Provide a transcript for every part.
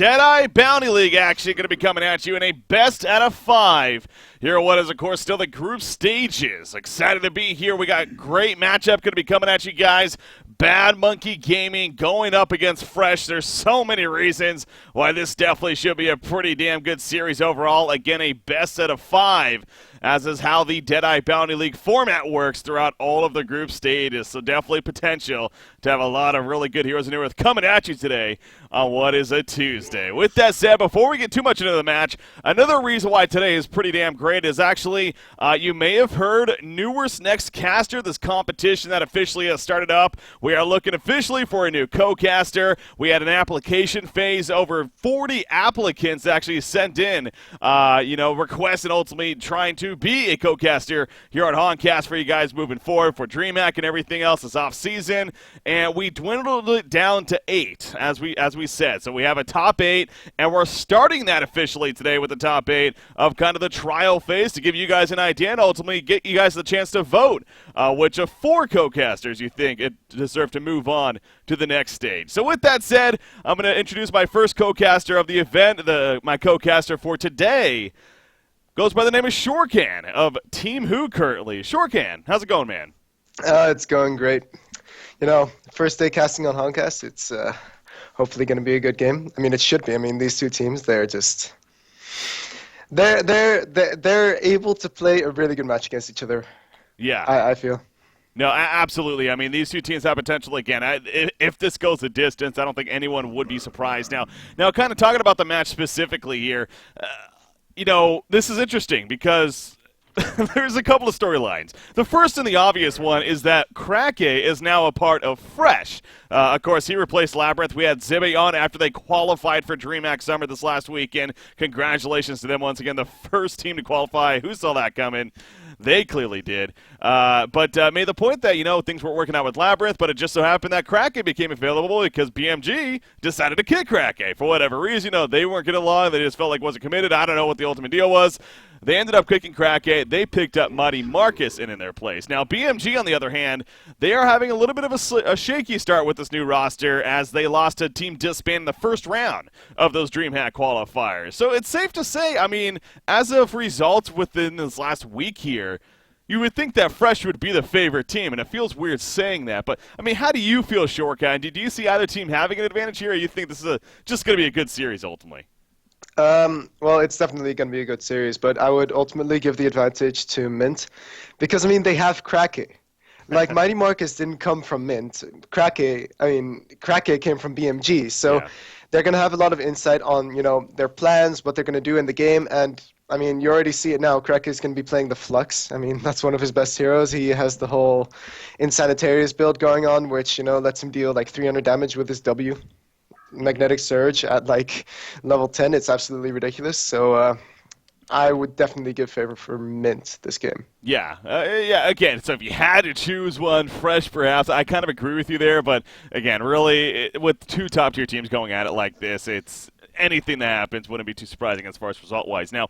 Deadeye Bounty League action going to be coming at you in a best out of 5. Here are what is, of course, still the group stages. Excited to be here. We got great matchup going to be coming at you guys. Bad Monkey Gaming going up against Fresh. There's so many reasons why this definitely should be a pretty damn good series overall. Again, a best out of 5, as is how the Deadeye Bounty League format works throughout all of the group stages. So definitely potential to have a lot of really good heroes in here coming at you today on what is a Tuesday. With that said, before we get too much into the match, another reason why today is pretty damn great is actually, you may have heard Newer's Next Caster, this competition that officially has started up. We are looking officially for a new co-caster. We had an application phase. Over 40 applicants actually sent in, requests and ultimately trying to be a co-caster here on Honcast for you guys moving forward for DreamHack and everything else this off-season. And we dwindled it down to 8, as we said. So we have a top 8, and we're starting that officially today with the top 8 of kind of the trial phase to give you guys an idea and ultimately get you guys the chance to vote which of 4 co-casters you think it deserve to move on to the next stage. So with that said, I'm going to introduce my first co-caster of the event. My co-caster for today goes by the name of Shorecan of Team Who currently. Shorecan, how's it going, man? It's going great. First day casting on Honcast. It's hopefully going to be a good game. I mean, it should be. I mean, these two teams, they're able to play a really good match against each other. Yeah, I feel. No, absolutely. I mean, these two teams have potential again. If this goes the distance, I don't think anyone would be surprised. Now, kind of talking about the match specifically here, this is interesting because there's a couple of storylines. The first and the obvious one is that Krake is now a part of Fresh. Of course, he replaced Labyrinth. We had Zibbe on after they qualified for DreamHack Summer this last weekend. Congratulations to them once again, the first team to qualify. Who saw that coming? They clearly did. But made the point that, things weren't working out with Labyrinth, but it just so happened that Krake became available because BMG decided to kick Krake for whatever reason. They weren't getting along. They just felt like wasn't committed. I don't know what the ultimate deal was. They ended up kicking Krake. They picked up Mighty Marcus in their place. Now, BMG, on the other hand, they are having a little bit of a shaky start with this new roster as they lost to Team Disband in the first round of those DreamHack qualifiers. So it's safe to say, I mean, as of results within this last week here, you would think that Fresh would be the favorite team, and it feels weird saying that. But, I mean, how do you feel, Shorecan? Do you see either team having an advantage here, or you think this is just going to be a good series ultimately? Well, it's definitely going to be a good series, but I would ultimately give the advantage to Mint because, I mean, they have Krake. Like, Mighty Marcus didn't come from Mint. Krake came from BMG, so they're going to have a lot of insight on, their plans, what they're going to do in the game, and, I mean, you already see it now. Krake is going to be playing the Flux. I mean, that's one of his best heroes. He has the whole Insanitarius build going on, which, lets him deal, 300 damage with his W. Magnetic Surge at level 10. It's absolutely ridiculous. So I would definitely give favor for Mint this game. Yeah. Again, so if you had to choose one, Fresh perhaps, I kind of agree with you there. But again, really, with 2 top-tier teams going at it like this, it's anything that happens wouldn't be too surprising as far as result-wise. Now,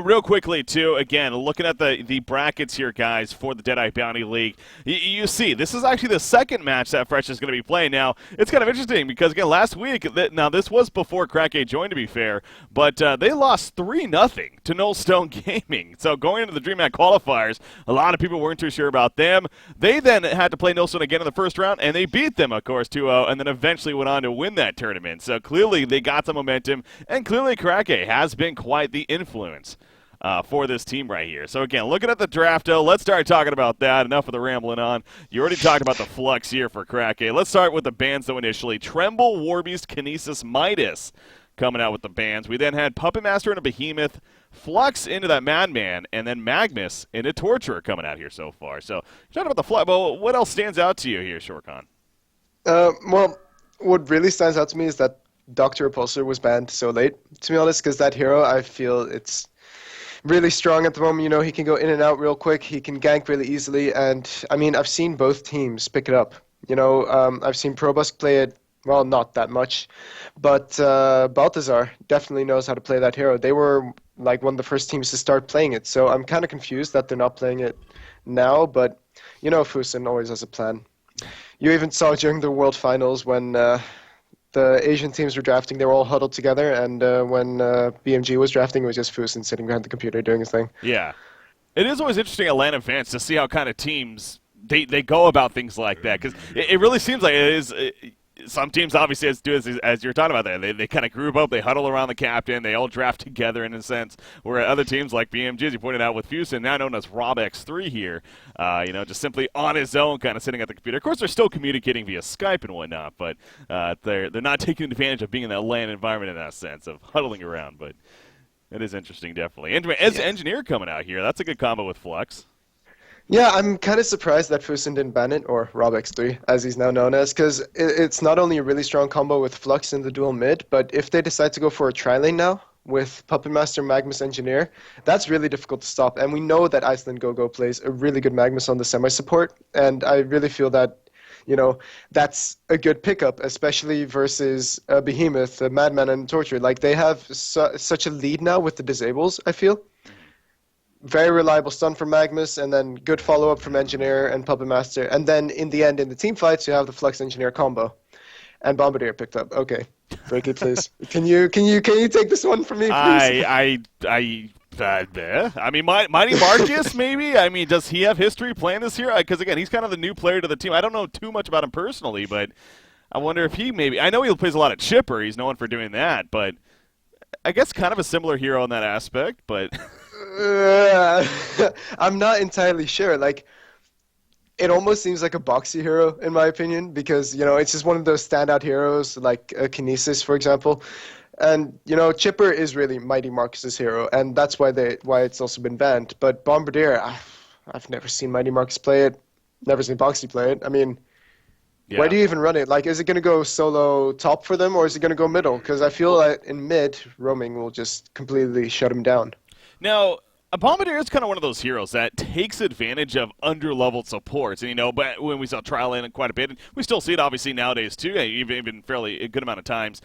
real quickly, too, again, looking at the brackets here, guys, for the Deadeye Bounty League, you see, this is actually the second match that Fresh is going to be playing. Now, it's kind of interesting because, again, last week, now this was before Krake joined, to be fair, but they lost 3-0 to Nullstone Gaming. So going into the DreamHack qualifiers, a lot of people weren't too sure about them. They then had to play Nullstone again in the first round, and they beat them, of course, 2-0, and then eventually went on to win that tournament. So clearly they got some momentum, and clearly Krake has been quite the influence for this team right here. So again, looking at the draft, let's start talking about that. Enough of the rambling on. You already talked about the flux here for Krake. Let's start with the bands, though, initially. Tremble, Warbeast, Kinesis, Midas coming out with the bands. We then had Puppet Master and a Behemoth, Flux into that Madman, and then Magnus into Torturer coming out here so far. So talking about the Flux, well, what else stands out to you here, Shorecan? Well, what really stands out to me is that Dr. Repulsor was banned so late, to be honest, because that hero, I feel it's really strong at the moment. He can go in and out real quick. He can gank really easily. And, I mean, I've seen both teams pick it up. I've seen Probusk play it, well, not that much. But Baltazar definitely knows how to play that hero. They were, one of the first teams to start playing it. So I'm kind of confused that they're not playing it now. But, Fusen always has a plan. You even saw during the World Finals when the Asian teams were drafting, they were all huddled together, and when BMG was drafting, it was just Fusen sitting behind the computer doing his thing. Yeah. It is always interesting at LAN events to see how kind of teams they go about things like that, because it really seems like it is. Some teams obviously as you're talking about there. They kind of group up, they huddle around the captain, they all draft together in a sense. Where other teams like BMG, as you pointed out with Fusen, now known as RobX3 here, just simply on his own, kind of sitting at the computer. Of course, they're still communicating via Skype and whatnot, but they're not taking advantage of being in that LAN environment in that sense of huddling around. But it is interesting, definitely. And as Engineer coming out here, that's a good combo with Flux. Yeah, I'm kind of surprised that Fusen didn't ban it, or RobX3, as he's now known as, because it's not only a really strong combo with Flux in the dual mid, but if they decide to go for a tri-lane now with Puppet Master, Magnus, Engineer, that's really difficult to stop. And we know that Iceland Go-Go plays a really good Magnus on the semi-support, and I really feel that, that's a good pickup, especially versus Behemoth, Madman, and Torture. Like, they have such a lead now with the disables, I feel. Very reliable stun from Magnus, and then good follow-up from Engineer and Puppet Master. And then in the end, in the team fights, you have the Flux Engineer combo. And Bombardier picked up. Okay, Breaky, please. Can you take this one from me, please? I mean, Mighty Marcus, maybe? I mean, does he have history playing this here? Because, again, he's kind of the new player to the team. I don't know too much about him personally, but I wonder if he maybe... I know he plays a lot of Chipper. He's known for doing that, but I guess kind of a similar hero in that aspect, but... I'm not entirely sure. Like, it almost seems like a boxy hero, in my opinion, because, it's just one of those standout heroes, like Kinesis, for example. And, Chipper is really Mighty Marcus's hero, and that's why it's also been banned. But Bombardier, I've never seen Mighty Marcus play it, never seen Boxy play it. I mean, where do you even run it? Like, is it going to go solo top for them, or is it going to go middle? Because I feel like in mid, roaming will just completely shut him down. Now, a Bombardier is kind of one of those heroes that takes advantage of under-leveled supports. And, but when we saw Trial in quite a bit, and we still see it obviously nowadays too, even fairly a good amount of times,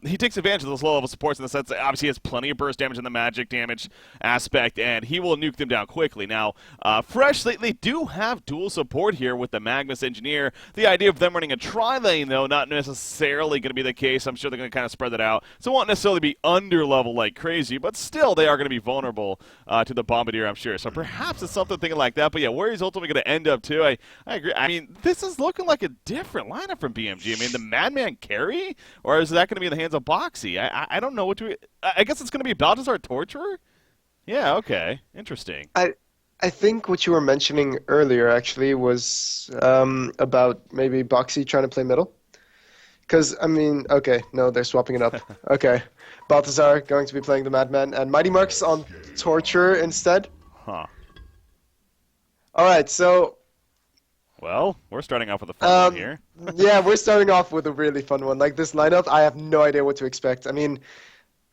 he takes advantage of those low-level supports in the sense that obviously he has plenty of burst damage in the magic damage aspect, and he will nuke them down quickly. Now, Fresh, they do have dual support here with the Magnus Engineer. The idea of them running a tri-lane, though, not necessarily going to be the case. I'm sure they're going to kind of spread that out. So it won't necessarily be under-level like crazy, but still they are going to be vulnerable to the Bombardier, I'm sure. So perhaps it's something thinking like that. But yeah, where he's ultimately going to end up too, I agree. I mean, this is looking like a different lineup from BMG. I mean, the Madman carry, or is that going to be in the hands of Boxy? I don't know what to. I guess it's going to be Balthazar Torturer. Yeah. Okay. Interesting. I think what you were mentioning earlier actually was about maybe Boxy trying to play middle. Because, I mean, okay, no, they're swapping it up. Okay. Balthazar going to be playing the Madman, and Mighty Marks on Torture instead. Huh. Alright, so... Well, we're starting off with a fun one here. Yeah, we're starting off with a really fun one. Like, this lineup, I have no idea what to expect. I mean,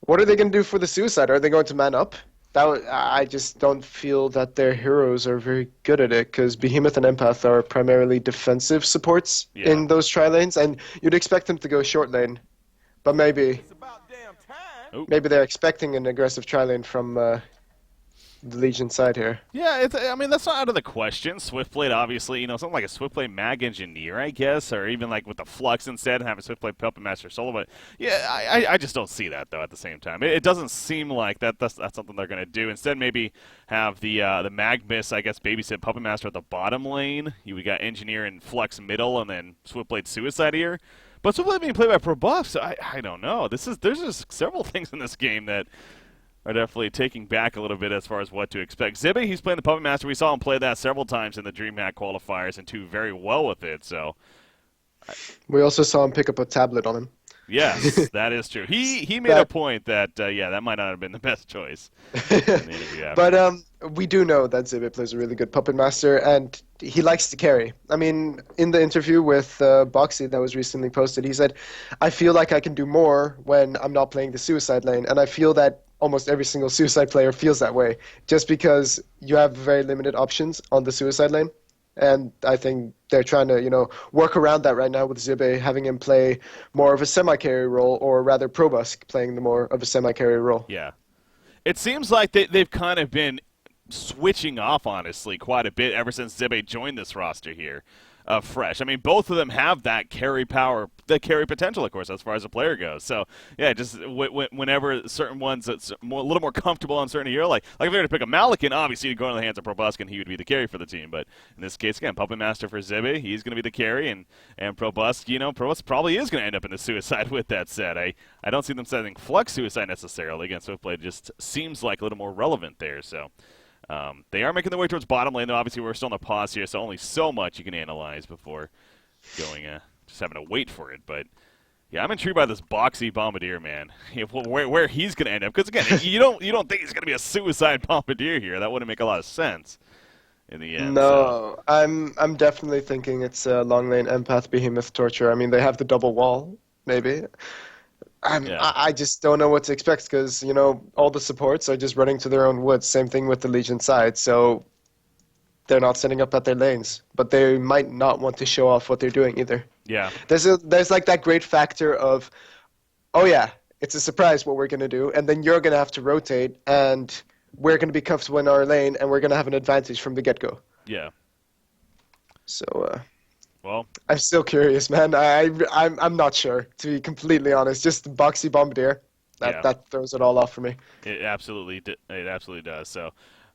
what are they going to do for the Suicide? Are they going to man up? I just don't feel that their heroes are very good at it, because Behemoth and Empath are primarily defensive supports in those tri-lanes, and you'd expect them to go short lane. But maybe they're expecting an aggressive tri-lane from the Legion side here. Yeah, I mean, that's not out of the question. Swiftblade, obviously, something like a Swiftblade Mag Engineer, I guess, or even like with the Flux instead and have a Swiftblade Puppet Master solo. But yeah, I just don't see that, though, at the same time. It doesn't seem like that's something they're going to do. Instead, maybe have the Magmiss, I guess, babysit Puppet Master at the bottom lane. We got Engineer and Flux middle, and then Swiftblade Suicide here. But Swiftblade being played by Pro Buff, so I don't know. There's just several things in this game that are definitely taking back a little bit as far as what to expect. Zibby, he's playing the Puppet Master. We saw him play that several times in the DreamHack qualifiers and do very well with it. So we also saw him pick up a tablet on him. Yes, that is true. He made a point that, that might not have been the best choice. But we do know that Zibby plays a really good Puppet Master, and he likes to carry. I mean, in the interview with Boxy that was recently posted, he said, I feel like I can do more when I'm not playing the Suicide lane, and I feel that almost every single Suicide player feels that way, just because you have very limited options on the Suicide lane. And I think they're trying to, work around that right now with Zibbe, having him play more of a semi-carry role, or rather Probusk playing the more of a semi-carry role. Yeah. It seems like they've kind of been switching off, honestly, quite a bit ever since Zibbe joined this roster here. fresh. I mean, both of them have that carry power, the carry potential, of course, as far as a player goes. So, yeah, just whenever certain ones that's a little more comfortable on certain hero, like if they were to pick a Malikan, obviously you'd go in the hands of Probuskin, and he would be the carry for the team. But in this case, again, Puppet Master for Zibby, he's going to be the carry, and Probusk, Probusk probably is going to end up in the suicide with that said. I don't see them setting Flux suicide necessarily. Again, Swiftblade just seems like a little more relevant there, so. They are making their way towards bottom lane, though. Obviously, we're still in a pause here, so only so much you can analyze before going, just having to wait for it. But yeah, I'm intrigued by this boxy Bombardier, man. Where he's going to end up, because again, you don't think he's going to be a suicide Bombardier here. That wouldn't make a lot of sense in the end. No, so. I'm definitely thinking it's a long lane empath behemoth torture. I mean, they have the double wall, maybe. I just don't know what to expect because, all the supports are just running to their own woods. Same thing with the Legion side. So they're not setting up at their lanes. But they might not want to show off what they're doing either. Yeah. There's like that great factor of, oh yeah, it's a surprise what we're going to do. And then you're going to have to rotate and we're going to be comfortable in our lane and we're going to have an advantage from the get-go. Yeah. So, well, I'm still curious, man. I'm not sure, to be completely honest. Just the boxy Bombardier, that throws it all off for me. It absolutely does. So,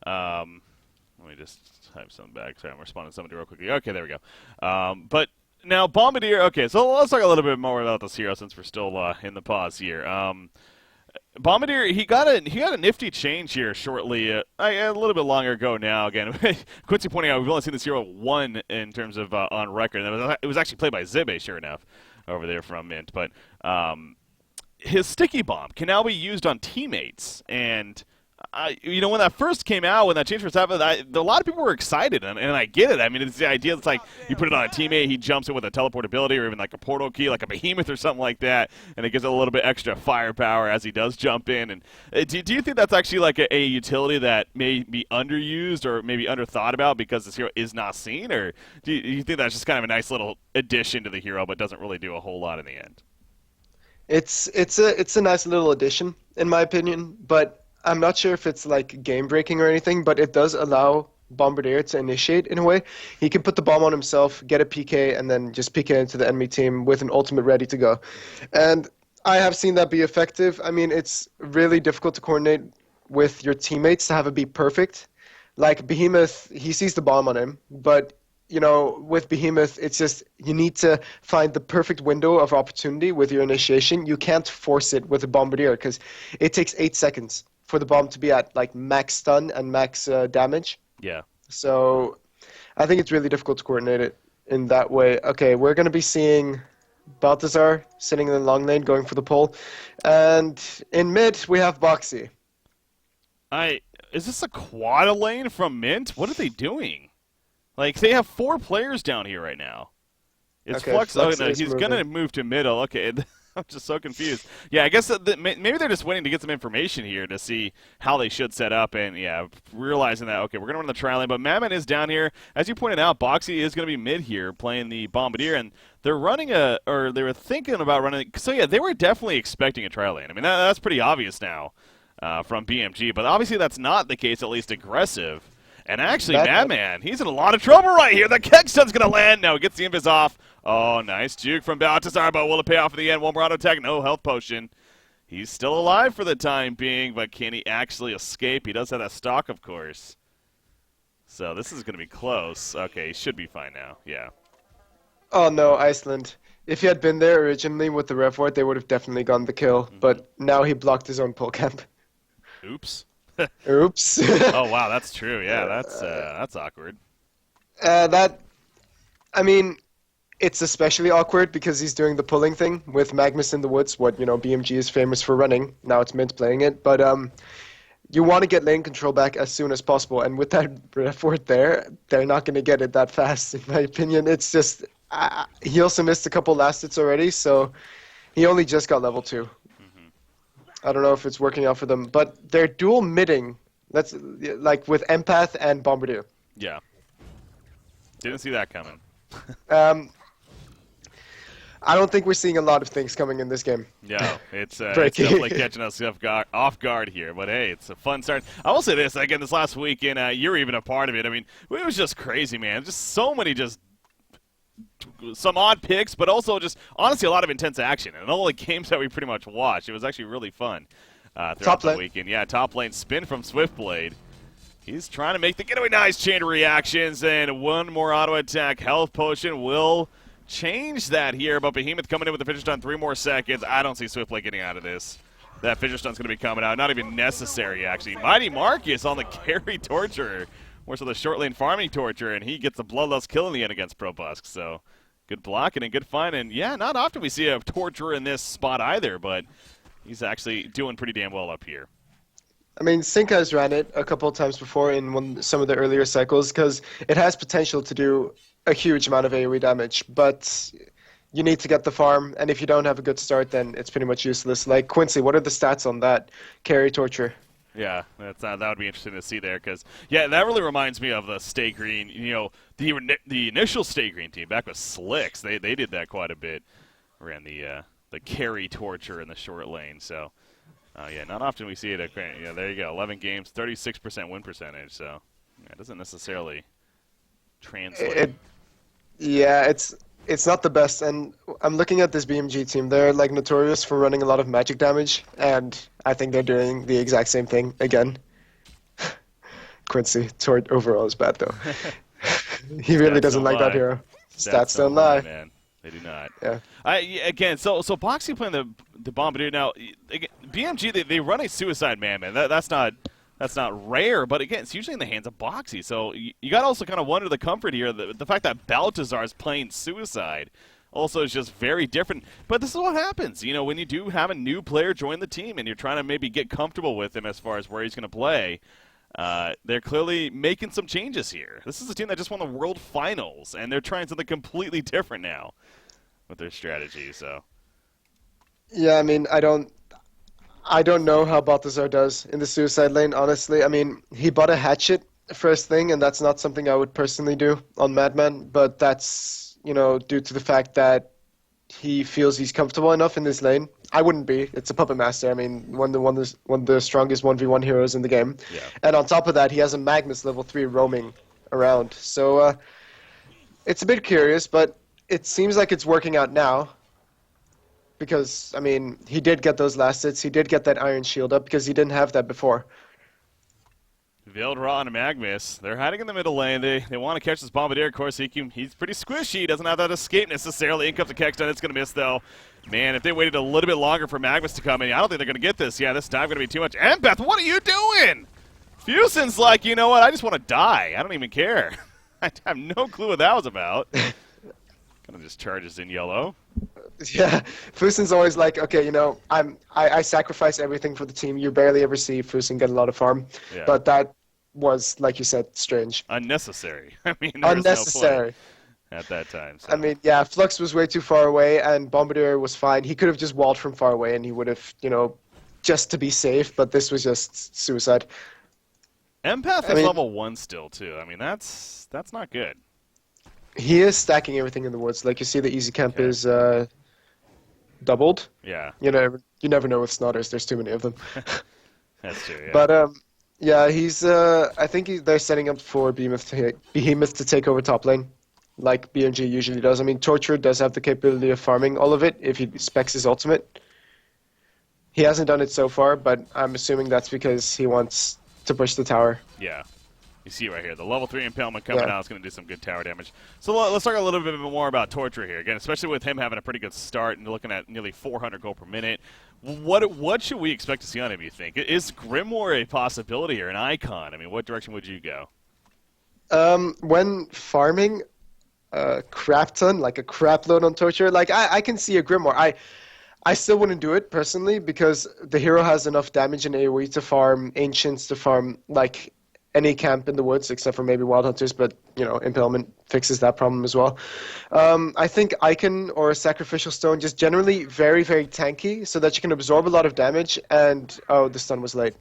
let me just type something back. Sorry, I'm responding to somebody real quickly. Okay, there we go. But now Bombardier. Okay, so let's talk a little bit more about this hero since we're still in the pause here. Bombardier, he got a nifty change here shortly, a little bit longer ago now. Again, Quincy pointing out we've only seen this hero one in terms of on record. And it was actually played by Zibbe, sure enough, over there from Mint. But his sticky bomb can now be used on teammates, and when that first came out, when that change first happened, a lot of people were excited, and I get it. I mean, it's the idea. It's like you put it on a teammate, he jumps in with a teleportability or even like a portal key, like a behemoth or something like that, and it gives it a little bit extra firepower as he does jump in. And do you think that's actually like a utility that may be underused or maybe underthought about because this hero is not seen, or do you think that's just kind of a nice little addition to the hero, but doesn't really do a whole lot in the end? It's a nice little addition, in my opinion, but I'm not sure if it's like game breaking or anything, but it does allow Bombardier to initiate in a way. He can put the bomb on himself, get a PK, and then just PK into the enemy team with an ultimate ready to go. And I have seen that be effective. I mean, it's really difficult to coordinate with your teammates to have it be perfect. Like Behemoth, he sees the bomb on him, but with Behemoth, it's just you need to find the perfect window of opportunity with your initiation. You can't force it with a Bombardier because it takes 8 seconds for the bomb to be at like max stun and max damage. Yeah. So I think it's really difficult to coordinate it in that way. Okay, we're going to be seeing Balthazar sitting in the long lane going for the pull. And in mid, we have Boxy. Is this a quad lane from Mint? What are they doing? Like, they have 4 players down here right now. It's okay, Flux. Oh, no, he's moving. going to move to middle. Okay. I'm just so confused. Yeah, I guess maybe they're just waiting to get some information here to see how they should set up, and realizing that, okay, we're going to run the trial lane, but Madman is down here. As you pointed out, Boxy is going to be mid here playing the Bombardier, and they're running they were thinking about running, so yeah, they were definitely expecting a trial lane. I mean, that's pretty obvious now from BMG, but obviously that's not the case, at least aggressive. And actually, Madman, he's in a lot of trouble right here. The Keck Stun's going to land. No, gets the invis off. Oh, nice juke from Balthazar, but will it pay off in the end? One more auto attack, no health potion. He's still alive for the time being, but can he actually escape? He does have that stock, of course. So this is going to be close. Okay, he should be fine now. Yeah. Oh, no, Iceland. If he had been there originally with the Rev Ward, they would have definitely gotten the kill. But now he blocked his own pull camp. Oops. Oops. Oh, wow, that's true. Yeah, that's awkward. I mean, it's especially awkward because he's doing the pulling thing with Magnus in the woods, what, BMG is famous for running. Now it's Mint playing it. But you want to get lane control back as soon as possible. And with that effort there, they're not going to get it that fast, in my opinion. It's just, he also missed a couple last hits already, so he only just got level 2. I don't know if it's working out for them, but they're dual midding. That's like with Empath and Bombardier. Yeah. Didn't see that coming. I don't think we're seeing a lot of things coming in this game. Yeah, it's definitely catching us off guard here. But hey, it's a fun start. I will say this again: this last weekend, you were even a part of it. I mean, it was just crazy, man. Just so many just some odd picks, but also just honestly a lot of intense action. And all the games that we pretty much watched, it was actually really fun throughout the weekend. Yeah, top lane spin from Swiftblade. He's trying to make the getaway. Nice chain of reactions, and one more auto attack. Health potion will change that here, but Behemoth coming in with the Fissure Stun, 3 more seconds. I don't see Swiftblade getting out of this. That Fissure Stun's going to be coming out. Not even necessary, actually. Mighty Marcus on the carry Torturer. More so the short lane farming Torturer, and he gets the Bloodlust kill in the end against Probusk. So good blocking and good find. And yeah, not often we see a Torturer in this spot either, but he's actually doing pretty damn well up here. I mean, Sync has ran it a couple of times before in some of the earlier cycles because it has potential to do a huge amount of AoE damage, but you need to get the farm, and if you don't have a good start, then it's pretty much useless. Like, Quincy, what are the stats on that carry Torture? Yeah, that would be interesting to see there because, yeah, that really reminds me of the Stay Green, you know, the initial Stay Green team back with Slicks. They did that quite a bit, ran the carry Torture in the short lane, so... yeah, not often we see it. Yeah, there you go. 11 games, 36% win percentage. So yeah, it doesn't necessarily translate. It's not the best. And I'm looking at this BMG team. They're like notorious for running a lot of magic damage, and I think they're doing the exact same thing again. Quincy, Tort overall is bad though. He really doesn't like that hero. Stats don't lie, man. They do not. Yeah. Again, so Boxy playing the Bombardier now. Again, BMG they run a suicide man. That's not rare, but again, it's usually in the hands of Boxy. So you got to also kind of wonder the comfort here. The fact that Baltazar is playing suicide also is just very different. But this is what happens, you know, when you do have a new player join the team and you're trying to maybe get comfortable with him as far as where he's going to play. They're clearly making some changes here. This is a team that just won the World Finals, and they're trying something completely different now with their strategy. So, yeah, I mean, I don't know how Baltazar does in the suicide lane. Honestly, I mean, he bought a hatchet first thing, and that's not something I would personally do on Madman. But that's due to the fact that he feels he's comfortable enough in this lane. I wouldn't be. It's a puppet master. I mean, one of the strongest 1v1 heroes in the game. Yeah. And on top of that, he has a Magnus level 3 roaming around. So it's a bit curious, but it seems like it's working out now. Because, I mean, he did get those last hits. He did get that Iron Shield up because he didn't have that before. Veiled Raw and Magnus, they're hiding in the middle lane. They want to catch this Bombardier. Of course, he's pretty squishy. He doesn't have that escape necessarily. In comes the Kexton. It's going to miss, though. Man, if they waited a little bit longer for Magnus to come in, I don't think they're going to get this. Yeah, this dive going to be too much. Empath, what are you doing? Fusion's like, you know what? I just want to die. I don't even care. I have no clue what that was about. Kind of just charges in yellow. Yeah, Fusen's always like, okay, I sacrifice everything for the team. You barely ever see Fusen get a lot of farm. Yeah. But that was, like you said, strange. Unnecessary. I mean, there unnecessary. was no point at that time. So. I mean, yeah, Flux was way too far away, and Bombardier was fine. He could have just walled from far away, and he would have, just to be safe, but this was just suicide. Empath is level 1 still, too. I mean, that's not good. He is stacking everything in the woods. Like, you see the easy camp is doubled. Yeah. You never know with Snotters. There's too many of them. That's true, yeah. But, yeah, he's. I think they're setting up for Behemoth to take over top lane, like BMG usually does. I mean, Torture does have the capability of farming all of it if he specs his ultimate. He hasn't done it so far, but I'm assuming that's because he wants to push the tower. Yeah. You see right here, the level 3 impalement coming out is going to do some good tower damage. So let's talk a little bit more about Torture here. Again, especially with him having a pretty good start and looking at nearly 400 gold per minute. What should we expect to see on him, you think? Is Grimoire a possibility or an icon? I mean, what direction would you go? When farming a crap ton, like a crap load on Torture, like I can see a Grimoire. I still wouldn't do it personally because the hero has enough damage in AoE to farm Ancients, to farm like any camp in the woods except for maybe Wild Hunters, but Impalement fixes that problem as well. I think Icon or Sacrificial Stone just generally very, very tanky so that you can absorb a lot of damage and the stun was late.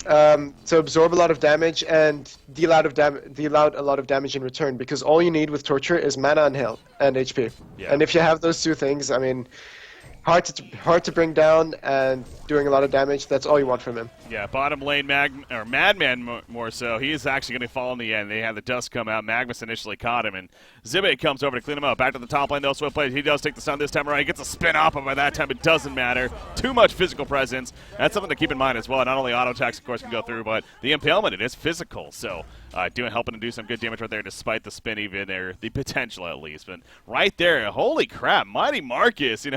To absorb a lot of damage and deal out a lot of damage in return, because all you need with Torture is mana and health and HP. Yeah. And if you have those two things, I mean, hard to bring down and doing a lot of damage. That's all you want from him. Yeah, bottom lane, Madman more so. He is actually going to fall in the end. They had the dust come out. Magnus initially caught him, and Zibe comes over to clean him out. Back to the top lane, though. Swift plays. He does take the stun this time around. He gets a spin off, but by that time it doesn't matter. Too much physical presence. That's something to keep in mind as well. Not only auto attacks, of course, can go through, but the impalement, it is physical. So helping to do some good damage right there, despite the spin, even there, the potential at least. But right there, holy crap, Mighty Marcus.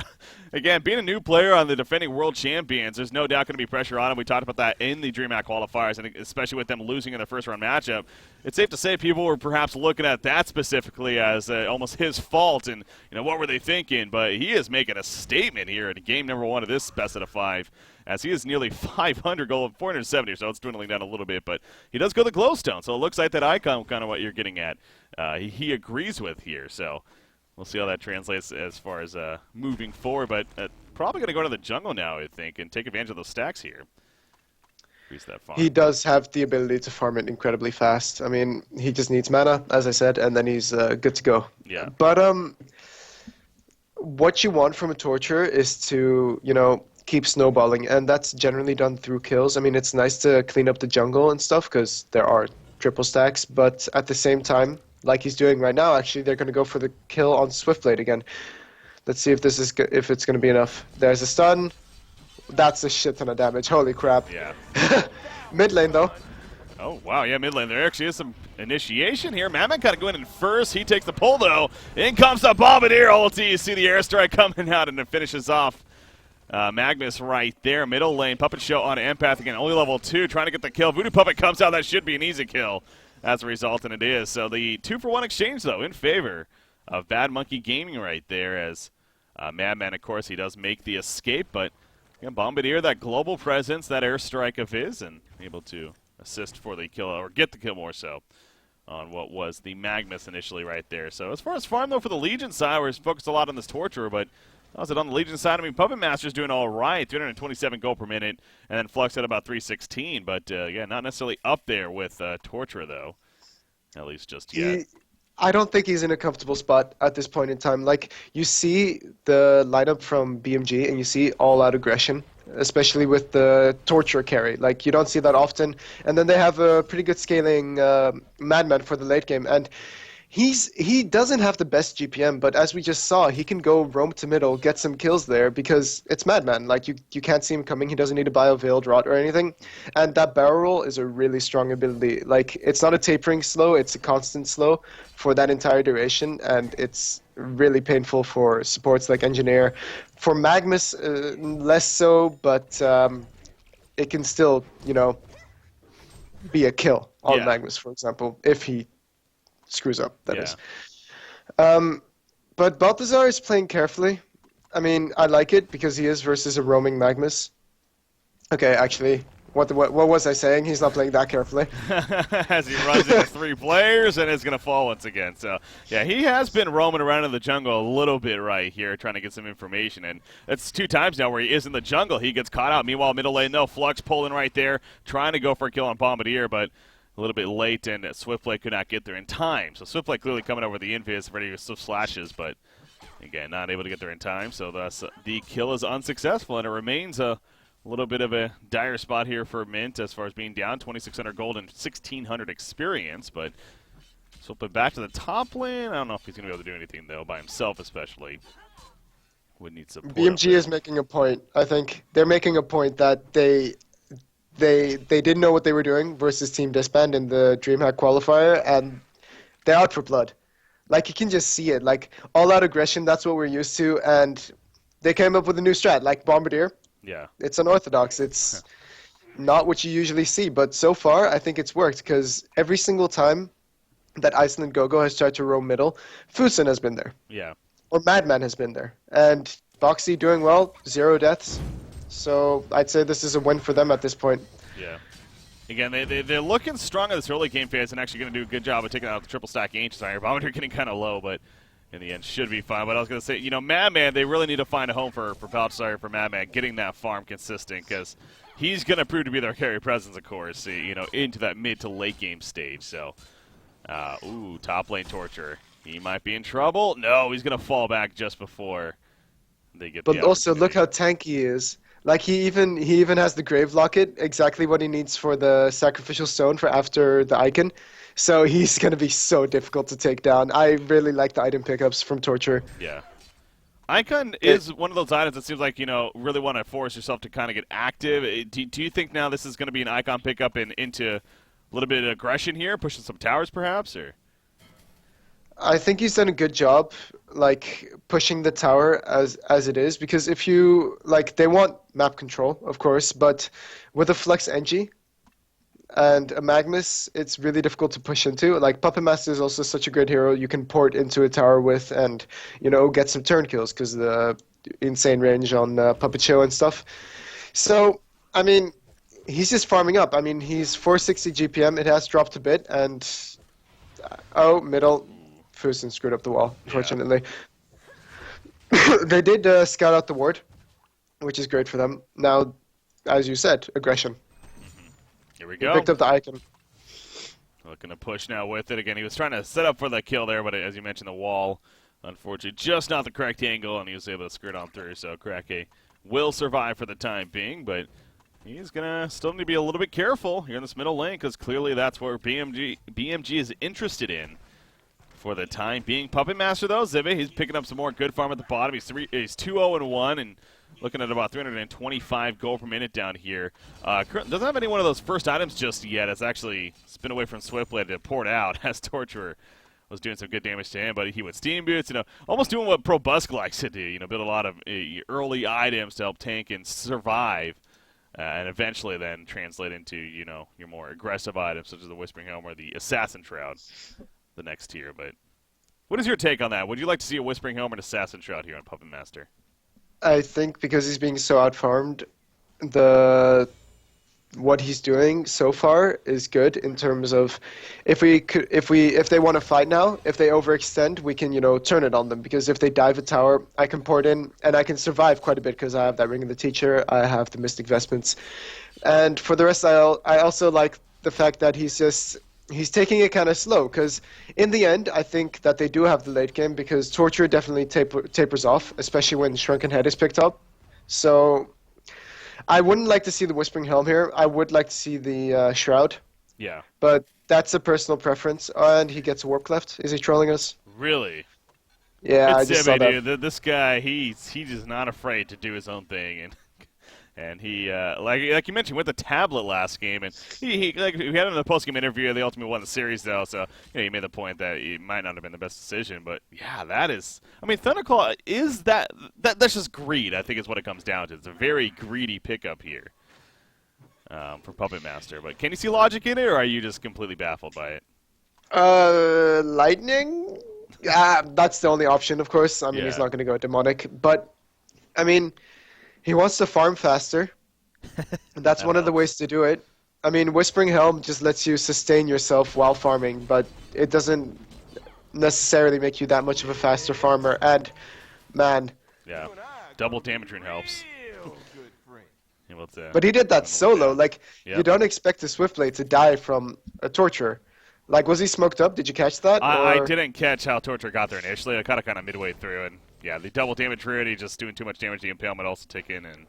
Again, being a new player on the defending world champions, there's no doubt going to be pressure on him. We talked about that in the DreamHack qualifiers, and especially with them losing in the first round matchup. It's safe to say people were perhaps looking at that specifically as almost his fault, and what were they thinking? But he is making a statement here in game number 1 of this best out of 5, as he is nearly 500 gold, 470, so it's dwindling down a little bit. But he does go the glowstone, so it looks like that icon kind of what you're getting at. He agrees with here, so we'll see how that translates as far as moving forward. But probably going to go to the jungle now, I think, and take advantage of those stacks here. Increase that farm. He does have the ability to farm it incredibly fast. I mean, he just needs mana, as I said, and then he's good to go. Yeah. But what you want from a Torture is to, keep snowballing, and that's generally done through kills. I mean, it's nice to clean up the jungle and stuff, because there are triple stacks, but at the same time, like he's doing right now, actually, they're going to go for the kill on Swiftblade again. Let's see if it's going to be enough. There's a stun. That's a shit ton of damage. Holy crap. Yeah. Mid lane, though. Oh, wow, yeah, mid lane. There actually is some initiation here. Madman kind of going in first. He takes the pull, though. In comes the Bombardier ulti. You see the airstrike coming out, and it finishes off Magnus right there. Middle lane, Puppet Show on Empath again. Only level 2, trying to get the kill. Voodoo Puppet comes out. That should be an easy kill as a result, and it is. So the 2-for-1 exchange, though, in favor of Bad Monkey Gaming right there, as Madman, of course, he does make the escape, but Bombardier, that global presence, that airstrike of his, and able to assist for the kill, or get the kill more so, on what was the Magnus initially right there. So as far as farm, though, for the Legion side, we're focused a lot on this Torturer, but how's it on the Legion side? I mean, Puppet Master's doing all right, 227 gold per minute, and then Flux at about 316, but yeah, not necessarily up there with Torturer, though, at least just yet. I don't think he's in a comfortable spot at this point in time. Like, you see the lineup from BMG, and you see all-out aggression, especially with the Torture carry. Like, you don't see that often. And then they have a pretty good scaling Madman for the late game. And he doesn't have the best GPM, but as we just saw, he can go roam to middle, get some kills there, because it's Madman. Like, you can't see him coming. He doesn't need to buy a Veiled Rot or anything. And that barrel roll is a really strong ability. Like, it's not a tapering slow, it's a constant slow for that entire duration, and it's really painful for supports like Engineer. For Magnus, less so, but it can still, be a kill on Magnus, for example, if he screws up, that is. But Balthazar is playing carefully. I mean, I like it because he is versus a roaming Magnus. Okay, actually, what was I saying? He's not playing that carefully. As he runs into 3 players and is going to fall once again. So, yeah, he has been roaming around in the jungle a little bit right here, trying to get some information. And it's 2 times now where he is in the jungle. He gets caught out. Meanwhile, middle lane, though, Flux pulling right there, trying to go for a kill on Bombardier, but a little bit late, and Swiftblade could not get there in time. So Swiftblade clearly coming over the invis, ready to Swift Slashes, but again, not able to get there in time. So thus the kill is unsuccessful, and it remains a little bit of a dire spot here for Mint as far as being down 2,600 gold and 1,600 experience. But Swiftblade back to the top lane. I don't know if he's going to be able to do anything, though, by himself especially. Would need support. BMG is making a point. I think they're making a point that they didn't know what they were doing versus Team Disband in the DreamHack qualifier, and they're out for blood. Like, you can just see it. Like, all-out aggression, that's what we're used to, and they came up with a new strat, like Bombardier. Yeah. It's unorthodox. It's not what you usually see, but so far, I think it's worked, because every single time that Iceland Gogo has tried to roam middle, Fusen has been there. Yeah. Or Madman has been there. And Boxy doing well, 0 deaths. So I'd say this is a win for them at this point. Yeah. Again, they're looking strong in this early game phase and actually going to do a good job of taking out the triple stack ancients. Bombardier getting kind of low, but in the end should be fine. But I was going to say, Madman, they really need to find a home for Balthazar, for Madman, getting that farm consistent, because he's going to prove to be their carry presence, of course, into that mid to late game stage. So, top lane Torture. He might be in trouble. No, he's going to fall back just before They get the But also look opportunity. how tanky he is. Like he even has the grave locket, exactly what he needs for the sacrificial stone for after the icon. So he's gonna be so difficult to take down. I really like the item pickups from Torture. Yeah. Icon It, is one of those items that seems like, really want to force yourself to kind of get active. Do you think now this is going to be an Icon pickup into a little bit of aggression here, pushing some towers perhaps? Or I think he's done a good job, like pushing the tower as it is, because if you like, they want map control, of course, but with a Flux NG and a Magnus, it's really difficult to push into. Like Puppet Master is also such a great hero you can port into a tower with, and get some turn kills because the insane range on Puppet Show and stuff. So, I mean, he's just farming up. I mean, he's 460 GPM. It has dropped a bit, and oh, middle. Fusen screwed up the wall, yeah. unfortunately. They did scout out the ward, which is great for them. Now, as you said, aggression. Here we He go. picked up the icon. Looking to push now with it. Again, he was trying to set up for the kill there, but as you mentioned, the wall, unfortunately, just not the correct angle, and he was able to skirt on through. So Krake will survive for the time being, but he's going to still need to be a little bit careful here in this middle lane, because clearly that's where BMG is interested in for the time being. Puppet Master, though, Zibby, he's picking up some more good farm at the bottom. He's 2-0-1 and looking at about 325 gold per minute down here. Doesn't have any one of those first items just yet. It's actually spin away from Swiftblade to port out as Torturer was doing some good damage to him, but he went Steam Boots, almost doing what Pro Busk likes to do, build a lot of early items to help tank and survive, and eventually then translate into, your more aggressive items such as the Whispering Helm or the Assassin Shroud, the next tier. But what is your take on that? Would you like to see a Whispering Helm or an Assassin Shroud here on Puppet Master? I think because he's being so outfarmed, the what he's doing so far is good in terms of if they want to fight now, if they overextend, we can turn it on them, because if they dive a tower, I can port in and I can survive quite a bit because I have that Ring of the Teacher, I have the Mystic Vestments, and for the rest, I also like the fact that he's taking it kind of slow, because in the end, I think that they do have the late game, because Torture definitely tapers off, especially when Shrunken Head is picked up. So I wouldn't like to see the Whispering Helm here. I would like to see the Shroud, Yeah. but that's a personal preference. And he gets a Warp Cleft. Is he trolling us? Really? Yeah, I It's just saw Zibby, that. dude. This guy, he's just not afraid to do his own thing, and he like you mentioned with the tablet last game, and he like we had him in the post game interview. They ultimately won the series though, so he made the point that it might not have been the best decision. But yeah, that is. I mean, Thunderclaw is that's just greed. I think is what it comes down to. It's a very greedy pickup here for Puppet Master. But can you see logic in it, or are you just completely baffled by it? Lightning? Yeah, that's the only option, of course. I mean, he's Yeah. not going to go demonic, but I mean, he wants to farm faster. And that's That one of the helps. ways to do it. I mean, Whispering Helm just lets you sustain yourself while farming, but it doesn't necessarily make you that much of a faster farmer. And man, Yeah. Double damage rune helps. but he did that Down. solo. Like, you Yep. don't expect a Swiftblade to die from a Torture. Like, was he smoked up? Did you catch that? I Or didn't catch how Torture got there initially. I caught it kind of midway through, and yeah, the double damage rune, he just doing too much damage. The impalement also ticking, and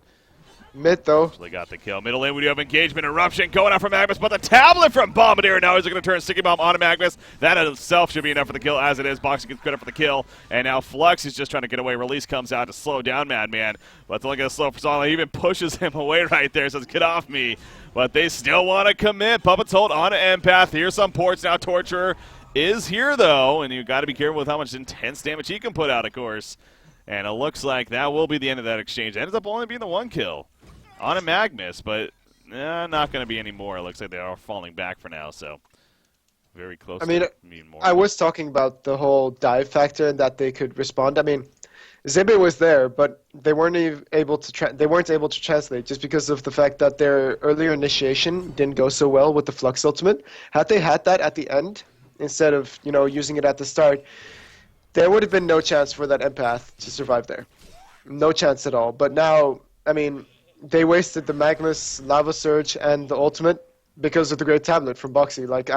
mid though? actually got the kill. Middle lane, we do have engagement. Eruption going out from Magnus, but the tablet from Bombardier now is going to turn Sticky Bomb on Magnus. That in itself should be enough for the kill, as it is. Boxing gets credit for the kill, and now Flux is just trying to get away. Release comes out to slow down Madman, but it's only going to slow for Solid. He even pushes him away right there, says, get off me. But they still want to commit. Puppets hold on to Empath. Here's some ports now. Torture is here, though, and you've got to be careful with how much intense damage he can put out, of course. And it looks like that will be the end of that exchange. It ends up only being the one kill on a Magnus, but not going to be any more. It looks like they are falling back for now, so very close I mean, to being more. I was talking about the whole dive factor and that they could respond. I mean, Zebe was there, but they weren't able to translate just because of the fact that their earlier initiation didn't go so well with the Flux ultimate. Had they had that at the end instead of using it at the start, there would have been no chance for that empath to survive there, no chance at all. But now, I mean, they wasted the Magnus Lava Surge and the ultimate because of the great tablet from Boxy. Like,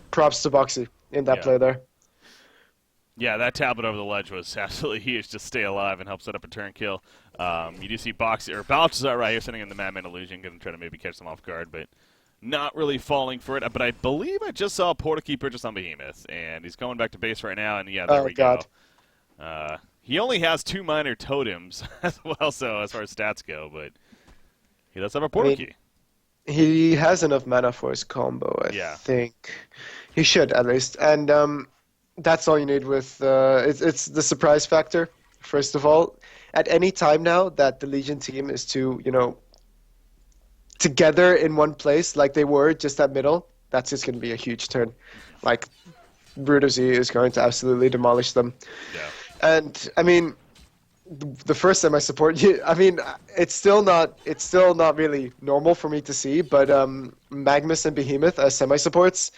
props to Boxy in that Yeah. play there. Yeah, that tablet over the ledge was absolutely huge to stay alive and help set up a turn kill. You do see Balthazar right here sitting in the Madman Illusion, going to try to maybe catch them off guard, but not really falling for it. But I believe I just saw Portakey just on Behemoth, and he's going back to base right now, and yeah, there we God. go. He only has 2 minor totems as well, so as far as stats go, but he does have a Portakey. He has enough mana for his combo, I think. He should, at least. And that's all you need with... it's the surprise factor, first of all. At any time now that the Legion team is together in one place, like they were just at middle, that's just going to be a huge turn. Like, Brood of Z is going to absolutely demolish them. Yeah. And, I mean... The first time I support you, I mean, it's still not really normal for me to see, but Magnus and Behemoth as semi-supports,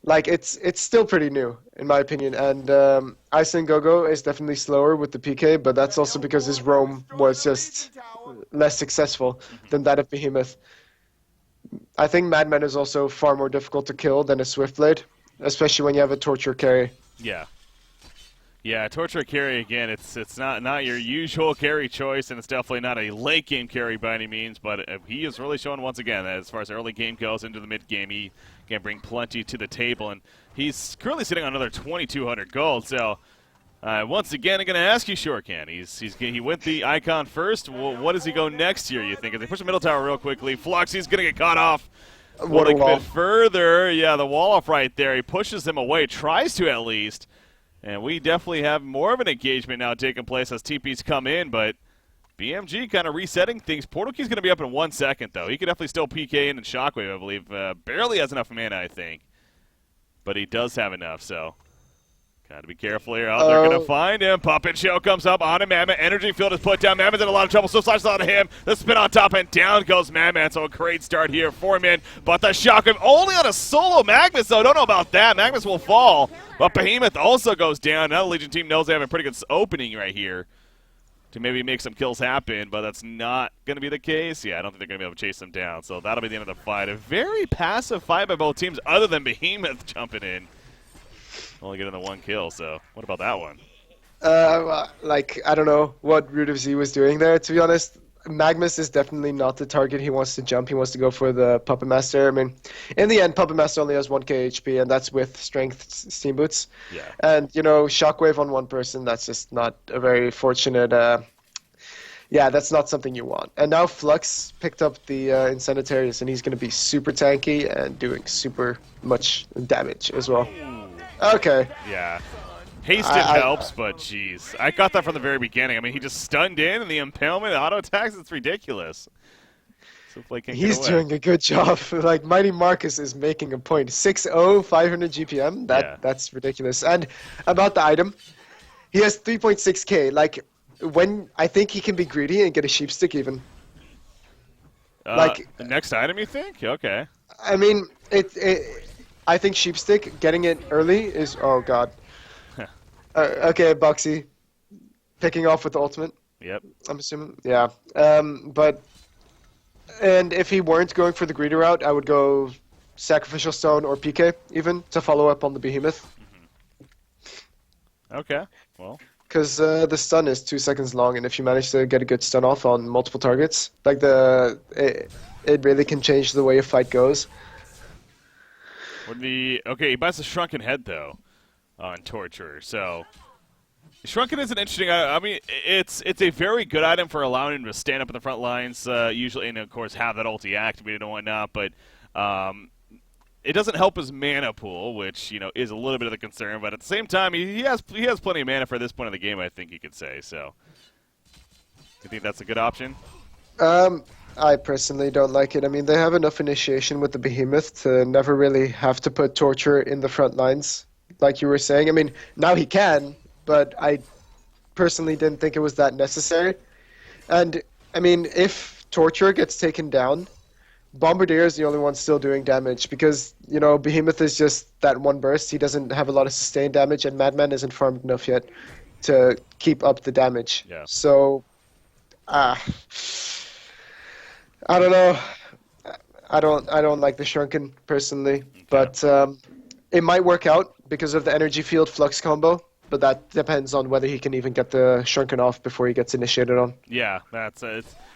like it's still pretty new in my opinion. And Iceland Gogo is definitely slower with the PK, but that's also because his roam was just less successful than that of Behemoth. I think Madman is also far more difficult to kill than a Swiftblade, especially when you have a Torture carry. Yeah. Yeah, Torture carry, again, it's not your usual carry choice, and it's definitely not a late game carry by any means, but he is really showing once again that as far as early game goes into the mid game, he can bring plenty to the table, and he's currently sitting on another 2,200 gold, so once again, I'm going to ask you, Shortcan, he went the Icon first. Well, what does he go next here, you think? If they push the middle tower real quickly, Flux, he's going to get caught off. What a wall. A bit further, yeah, the wall off right there, he pushes him away, tries to at least. And we definitely have more of an engagement now taking place as TPs come in, but BMG kind of resetting things. Portakey's going to be up in 1 second, though. He could definitely still PK in and Shockwave, I believe. Barely has enough mana, I think. But he does have enough, so got to be careful here. Oh, they're going to find him. Puppet Show comes up on him. Mammoth. Energy Field is put down. Mammoth's in a lot of trouble, so slashes on him. The spin on top, and down goes Mammoth. So a great start here for him in. But the Shockwave only on a solo Magnus, though. Don't know about that. Magnus will fall. But Behemoth also goes down. Now the Legion team knows they have a pretty good opening right here to maybe make some kills happen, but that's not going to be the case. Yeah, I don't think they're going to be able to chase them down. So that'll be the end of the fight. A very passive fight by both teams other than Behemoth jumping in. Only getting the 1 kill, so what about that one? I don't know what Root of Z was doing there, to be honest. Magnus is definitely not the target he wants to jump. He wants to go for the Puppet Master. I mean, in the end, Puppet Master only has 1k HP, and that's with Strength Steam Boots. Yeah. And, Shockwave on one person, that's just not a very fortunate... yeah, that's not something you want. And now Flux picked up the Incendiaries, and he's going to be super tanky and doing super much damage as well. Okay. Yeah. Hasted helps, but jeez. I got that from the very beginning. I mean, he just stunned in, and the impalement auto attacks, it's ridiculous. So he's doing a good job. Like, Mighty Marcus is making a point. 6-0, 500 GPM, that's ridiculous. And about the item, he has 3.6k. Like, I think he can be greedy and get a sheepstick even. The next item, you think? Okay. I mean, I think sheepstick, getting it early is... Oh, God. Okay, Boxy. Picking off with the ultimate. Yep. I'm assuming. Yeah. And if he weren't going for the greedy route, I would go Sacrificial Stone or PK, even, to follow up on the Behemoth. Okay. Well... Because the stun is 2 seconds long, and if you manage to get a good stun off on multiple targets, like it really can change the way a fight goes. Okay, he buys a Shrunken Head, though, on Torture. So, Shrunken is an interesting item. I mean, it's a very good item for allowing him to stand up in the front lines, usually, and of course, have that ulti activated and whatnot, but it doesn't help his mana pool, which, is a little bit of the concern, but at the same time, he has plenty of mana for this point of the game, I think you could say, so. You think that's a good option? I personally don't like it. I mean, they have enough initiation with the Behemoth to never really have to put Torture in the front lines, like you were saying. I mean, now he can, but I personally didn't think it was that necessary. And, I mean, if Torture gets taken down, Bombardier is the only one still doing damage because, Behemoth is just that one burst. He doesn't have a lot of sustained damage, and Madman isn't farmed enough yet to keep up the damage. Yeah. So, I don't know. I don't like the Shrunken personally, but it might work out because of the energy field flux combo. but that depends on whether he can even get the Shrunken off before he gets initiated on. Yeah, that's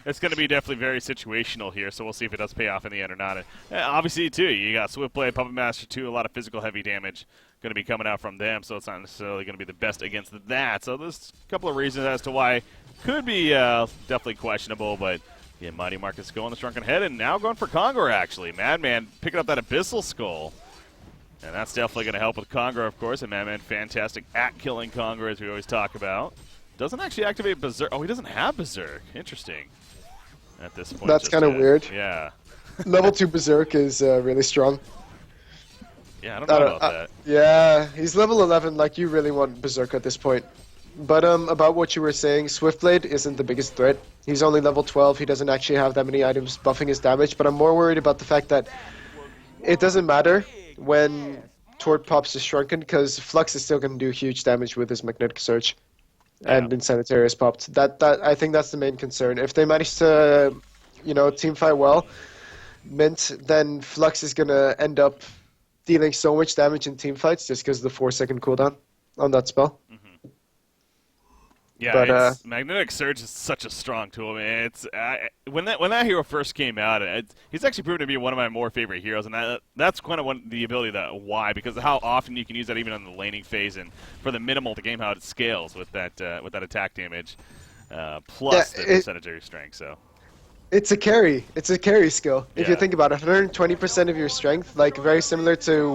it's going to be definitely very situational here, so we'll see if it does pay off in the end or not. And, obviously, too, you got Swift Blade, Puppet Master, too, a lot of physical heavy damage going to be coming out from them, so it's not necessarily going to be the best against that. So there's a couple of reasons as to why could be definitely questionable, but yeah, Mighty Marcus going the Shrunken Head and now going for Conqueror, actually. Madman picking up that Abyssal Skull. And that's definitely going to help with Conqueror, of course, and Madman fantastic at killing Conqueror, as we always talk about. Doesn't actually activate Berserk. Oh, he doesn't have Berserk. Interesting. At this point. That's kind of weird. Yeah. Level 2 Berserk is really strong. Yeah, I don't know about that. Yeah, he's level 11, like you really want Berserk at this point. But about what you were saying, Swiftblade isn't the biggest threat. He's only level 12, he doesn't actually have that many items buffing his damage, but I'm more worried about the fact that it doesn't matter when Tort pops is Shrunken, because Flux is still going to do huge damage with his Magnetic Surge. And Insanitary is popped. That I think that's the main concern. If they manage to, team fight well, Mint, then Flux is gonna end up dealing so much damage in team fights just because of the 4-second cooldown on that spell. Mm-hmm. Yeah, but, Magnetic Surge is such a strong tool. Man, it's when that hero first came out, he's actually proven to be one of my more favorite heroes, and that's kind of the ability why, because of how often you can use that even on the laning phase, and for the minimal to game how it scales with that attack damage, plus the percentage of your strength. So it's a carry. It's a carry skill. If you think about it, 120% of your strength, like very similar to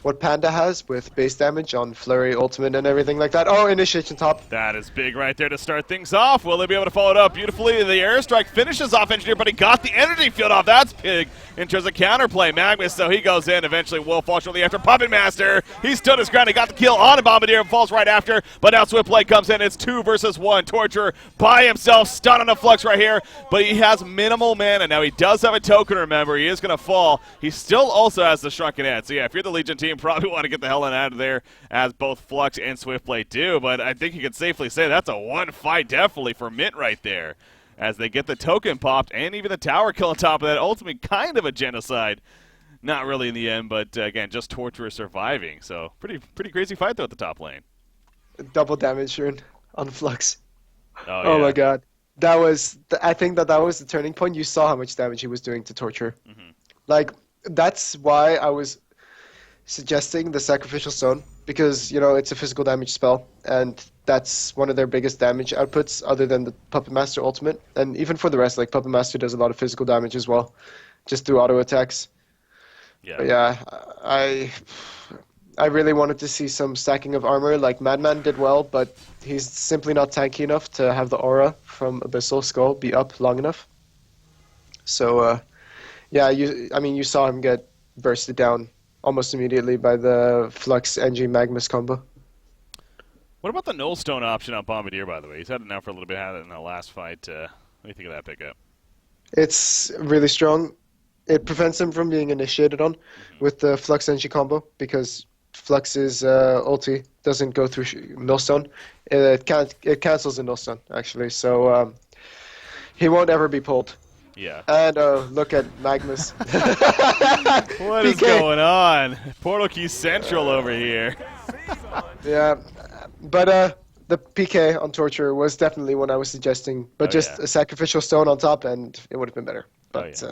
what Panda has with base damage on Flurry, Ultimate, and everything like that. Oh, Initiation top. That is big right there to start things off. Will they be able to follow it up beautifully? The airstrike finishes off Engineer, but he got the energy field off. That's big in terms of counterplay. Magnus, so he goes in. Eventually, will fall shortly after. Puppet Master, he stood his ground. He got the kill on a Bombardier and falls right after. But now Swiftblade comes in. It's 2 versus 1. Torture by himself. Stun on a Flux right here. But he has minimal mana. Now, he does have a token, remember. He is going to fall. He still also has the Shrunken Head. So, yeah, if you're the Legion team, probably want to get the hell out of there, as both Flux and Swiftblade do. But I think you can safely say that's a one fight definitely for Mint right there, as they get the token popped and even the tower kill on top of that. Ultimately kind of a genocide. Not really in the end, but again, just Torturer surviving. So pretty crazy fight though at the top lane. Double damage rune on Flux. Oh my god. That was, I think that was the turning point. You saw how much damage he was doing to Torturer. Mm-hmm. Like, that's why I was suggesting the Sacrificial Stone, because it's a physical damage spell, and that's one of their biggest damage outputs other than the Puppet Master ultimate. And even for the rest, like Puppet Master does a lot of physical damage as well, just through auto attacks. But yeah, I really wanted to see some stacking of armor. Like Madman did well, but he's simply not tanky enough to have the aura from Abyssal Skull be up long enough. So you saw him get bursted down almost immediately by the Flux NG Magnus combo. What about the Nullstone option on Bombardier, by the way? He's had it now for a little bit, had it in the last fight. What do you think of that pickup? It's really strong. It prevents him from being initiated on with the Flux NG combo, because Flux's ulti doesn't go through Nullstone. It cancels the Nullstone, actually, so he won't ever be pulled. Yeah. And look at Magnus. What is going on? Portal Key Central over here. Yeah, but the PK on Torture was definitely one I was suggesting, but a Sacrificial Stone on top, and it would have been better. But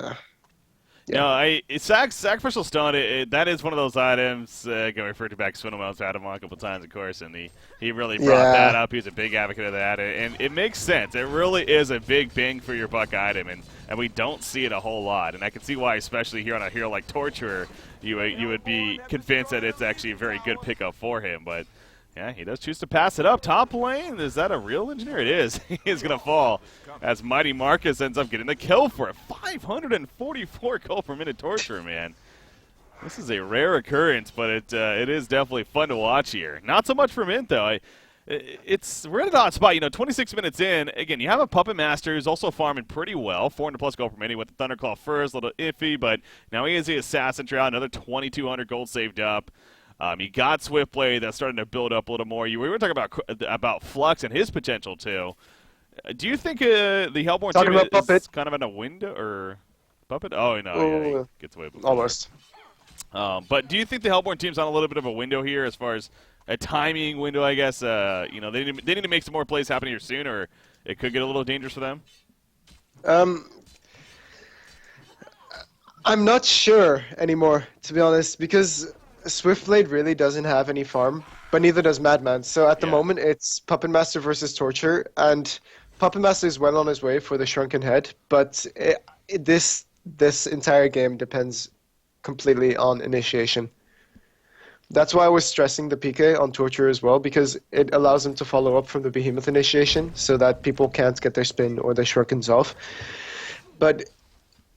no, Sacrificial Stone, that is one of those items, again, referred to back to Swindlemel's had him on a couple times, of course, and he really brought that up. He was a big advocate of that, and it makes sense. It really is a big bang for your buck item, and we don't see it a whole lot. And I can see why, especially here on a hero like Torturer, you would be convinced that it's actually a very good pickup for him. But yeah, he does choose to pass it up. Top lane, is that a real engineer? It is. He is going to fall as Mighty Marcus ends up getting the kill for it. 544 kill per minute Torturer, man. This is a rare occurrence, but it is definitely fun to watch here. Not so much for Mint, though. We're at an odd spot. 26 minutes in. Again, you have a Puppet Master who's also farming pretty well. 400 plus gold per minute with the Thunderclaw first. A little iffy, but now he has the Assassin Trial. Another 2,200 gold saved up. You got Swiftblade that's starting to build up a little more. We were talking about Flux and his potential, too. Do you think the Hellborn team is kind of in a window, or Puppet? Oh, no, he gets away with it. Almost. But do you think the Hellborn team's on a little bit of a window here as far as a timing window, I guess. They need to make some more plays happen here soon, or it could get a little dangerous for them. Um, I'm not sure anymore, to be honest, because Swiftblade really doesn't have any farm, but neither does Madman. So at the Yeah. moment, it's Puppet Master versus Torture, and Puppet Master is well on his way for the Shrunken Head, but this entire game depends completely on initiation. That's why I was stressing the PK on Torture as well, because it allows them to follow up from the Behemoth initiation, so that people can't get their spin or their Shurikens off. But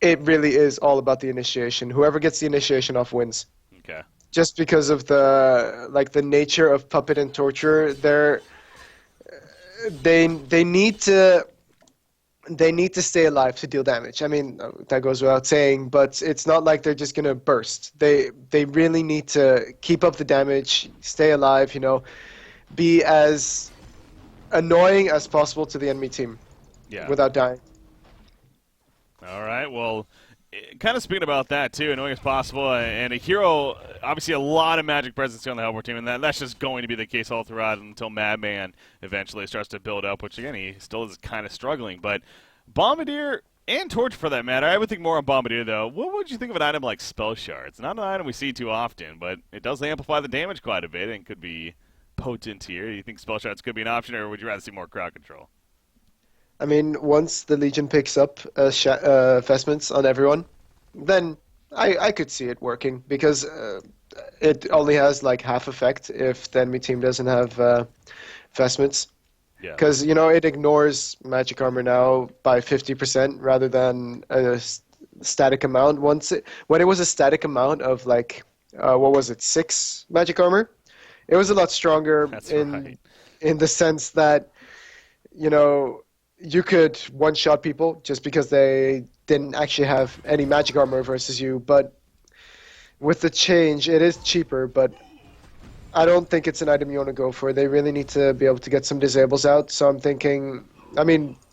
it really is all about the initiation. Whoever gets the initiation off wins. Okay. Just because of the nature of Puppet and Torture, they need to stay alive to deal damage. I mean, that goes without saying, but it's not like they're just gonna burst. They really need to keep up the damage, stay alive, be as annoying as possible to the enemy team without dying. All right, well, kind of speaking about that, too, annoying as possible, and a hero, obviously a lot of Magic presence on the Hellbourne team, and that's just going to be the case all throughout until Madman eventually starts to build up, which, again, he still is kind of struggling. But Bombardier and Torch, for that matter, I would think more on Bombardier, though. What would you think of an item like Spell Shard? It's not an item we see too often, but it does amplify the damage quite a bit and could be potent here. Do you think Spell Shards could be an option, or would you rather see more crowd control? I mean, once the Legion picks up vestments on everyone, then I could see it working, because it only has like half effect if the enemy team doesn't have vestments. Yeah. Because, it ignores magic armor now by 50% rather than a static amount. When it was a static amount of like, what was it, 6 magic armor, it was a lot stronger. That's in right. in the sense that, you could one-shot people just because they didn't actually have any magic armor versus you. But with the change, it is cheaper, but I don't think it's an item you want to go for. They really need to be able to get some disables out. So I'm thinking,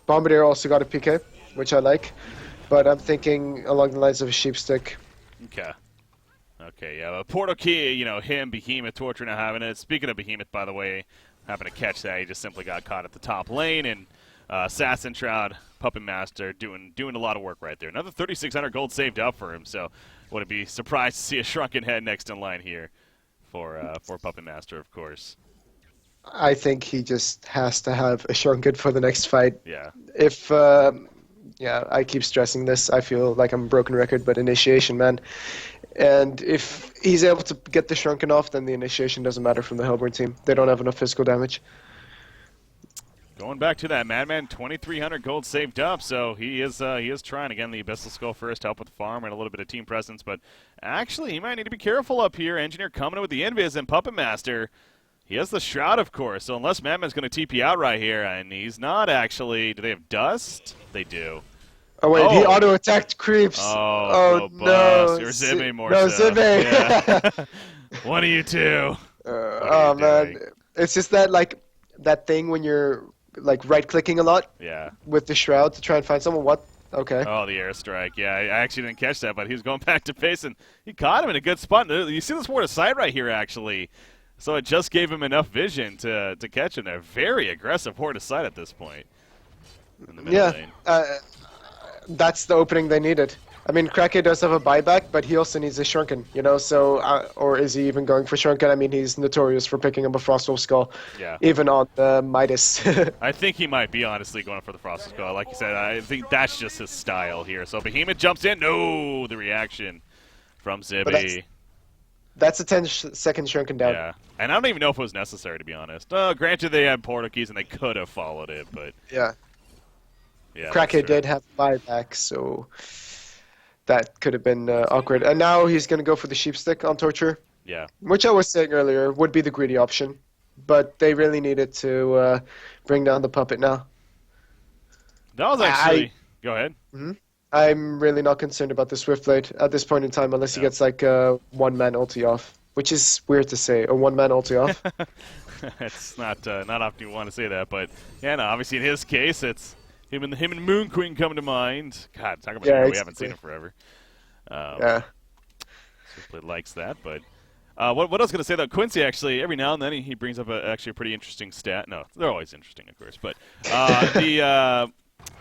Bombardier also got a PK, which I like, but I'm thinking along the lines of a Sheepstick. Okay. Okay, yeah. Portal Key, him, Behemoth, Torture now having it. Speaking of Behemoth, by the way, happened to catch that. He just simply got caught at the top lane, and Assassin Shroud, Puppet Master, doing a lot of work right there. Another 3,600 gold saved up for him, so wouldn't be surprised to see a Shrunken Head next in line here for Puppet Master, of course. I think he just has to have a Shrunken for the next fight. Yeah. If, I keep stressing this. I feel like I'm a broken record, but initiation, man. And if he's able to get the Shrunken off, then the initiation doesn't matter from the Hellbourne team. They don't have enough physical damage. Going back to that, Madman, 2,300 gold saved up, so he is trying. Again, the Abyssal Skull first to help with the farm and a little bit of team presence, but actually he might need to be careful up here. Engineer coming in with the Invis, and Puppet Master, he has the Shroud, of course, so unless Madman's going to TP out right here, and he's not actually. Do they have Dust? They do. Oh, wait, he auto-attacked creeps. Oh no. Or Zibbe more no, so. Zibbe. Yeah. One of you two. Oh, man. Doing? It's just that thing when you're right-clicking a lot with the Shroud to try and find someone. What? Okay. Oh, the airstrike. Yeah, I actually didn't catch that, but he was going back to base, and he caught him in a good spot. You see this ward of sight right here, actually. So it just gave him enough vision to catch him there. Very aggressive horde of sight at this point. In the middle lane. That's the opening they needed. I mean, Krake does have a buyback, but he also needs a Shrunken, so, or is he even going for Shrunken? I mean, he's notorious for picking up a Frostwolf Skull, even on the Midas. I think he might be, honestly, going for the Frostwolf Skull. Like you said, I think that's just his style here. So Behemoth jumps in. No, the reaction from Zibby. That's a 10-second Shrunken down. Yeah, and I don't even know if it was necessary, to be honest. Granted, they had portal keys, and they could have followed it, but... Yeah. Yeah, Krake did have buyback, so that could have been awkward. And now he's going to go for the Sheepstick on Torture. Yeah. Which I was saying earlier would be the greedy option. But they really needed to bring down the Puppet now. That was actually... Go ahead. Mm-hmm. I'm really not concerned about the Swiftblade at this point in time unless he gets like a one-man ulti off. Which is weird to say, a one-man ulti off. It's not often you want to say that, but yeah, no, obviously in his case, it's... Him and Moon Queen come to mind. God, talk about hero. We haven't seen him forever. Swiftblade likes that, but What I was going to say, though, Quincy actually, every now and then he brings up actually a pretty interesting stat. No, they're always interesting, of course. But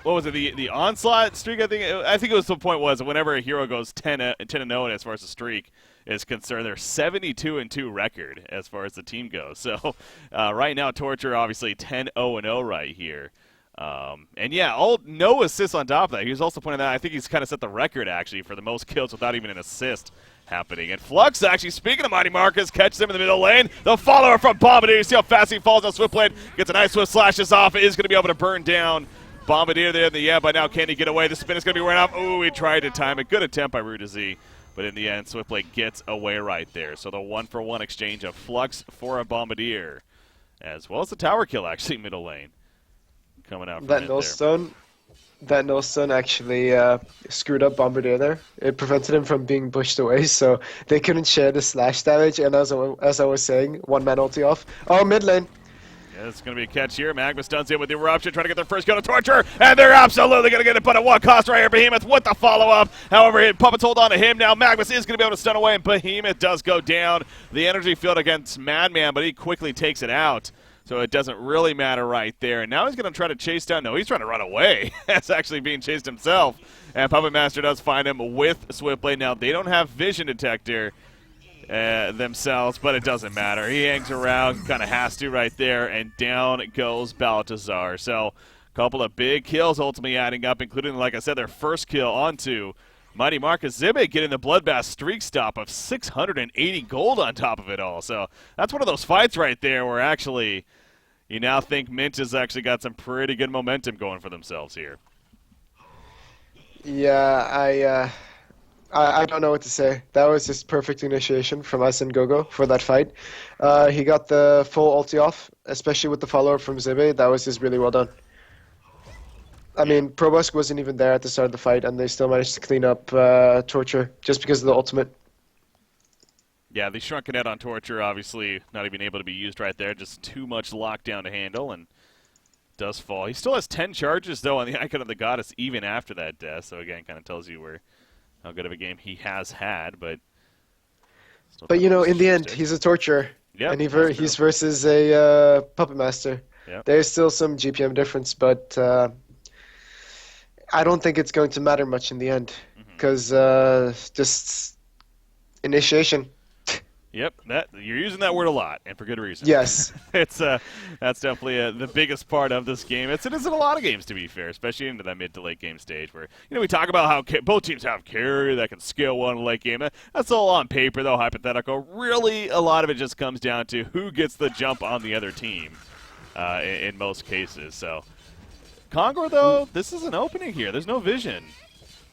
what was it, the onslaught streak? I think it was the point was whenever a hero goes 10-0 as far as the streak is concerned, they're 72-2 record as far as the team goes. So right now, Torture obviously 10-0-0 right here. And yeah, no assists on top of that. He was also pointing out, I think he's kind of set the record actually for the most kills without even an assist happening. And Flux, actually, speaking of Mighty Marcus, catches him in the middle lane. The follower from Bombardier. You see how fast he falls on Swiftblade. Gets a nice swift slashes off. It is going to be able to burn down Bombardier there in the end, but now can he get away? The spin is going to be wearing off. Ooh, he tried to time it. Good attempt by Ruda Z. But in the end, Swiftblade gets away right there. So the 1-for-1 exchange of Flux for a Bombardier, as well as the tower kill, actually, middle lane. Coming out from That null stun actually screwed up Bombardier there. It prevented him from being pushed away, so they couldn't share the slash damage. And as I was saying, one-man ulti off. Oh, mid lane. Yeah, it's going to be a catch here. Magma stuns in with the Eruption, trying to get their first kill to Torture, and they're absolutely going to get it, but at what cost right here? Behemoth with the follow-up. However, Puppets hold on to him now. Magnus is going to be able to stun away, and Behemoth does go down. The energy field against Madman, but he quickly takes it out. So it doesn't really matter right there. And now he's going to try to chase down. No, he's trying to run away. That's actually being chased himself. And Puppet Master does find him with Swiftblade. Now, they don't have vision detector themselves, but it doesn't matter. He hangs around, kind of has to right there, and down goes Baltazar. So a couple of big kills ultimately adding up, including, like I said, their first kill onto Mighty Marcus. Zibe getting the Bloodbath streak stop of 680 gold on top of it all. So that's one of those fights right there where actually you now think Mint has actually got some pretty good momentum going for themselves here. Yeah, I don't know what to say. That was just perfect initiation from us and Gogo for that fight. He got the full ulti off, especially with the follow-up from Zibe. That was just really well done. I mean, Probusk wasn't even there at the start of the fight, and they still managed to clean up Torture just because of the ultimate. Yeah, the Shrunken Head on Torture, obviously not even able to be used right there. Just too much lockdown to handle, and does fall. He still has 10 charges, though, on the Icon of the Goddess even after that death. So, again, kind of tells you how good of a game he has had. But you know, in the end, he's a Torturer. Yep, and he's versus a Puppet Master. Yep. There's still some GPM difference, but I don't think it's going to matter much in the end. Because just initiation. Yep, you're using that word a lot, and for good reason. Yes. That's definitely the biggest part of this game. It is in a lot of games, to be fair, especially into that mid to late game stage where, we talk about how both teams have carry that can scale one late game. That's all on paper, though, hypothetical. Really, a lot of it just comes down to who gets the jump on the other team in most cases. So, Kongor, though, this is an opening here. There's no vision.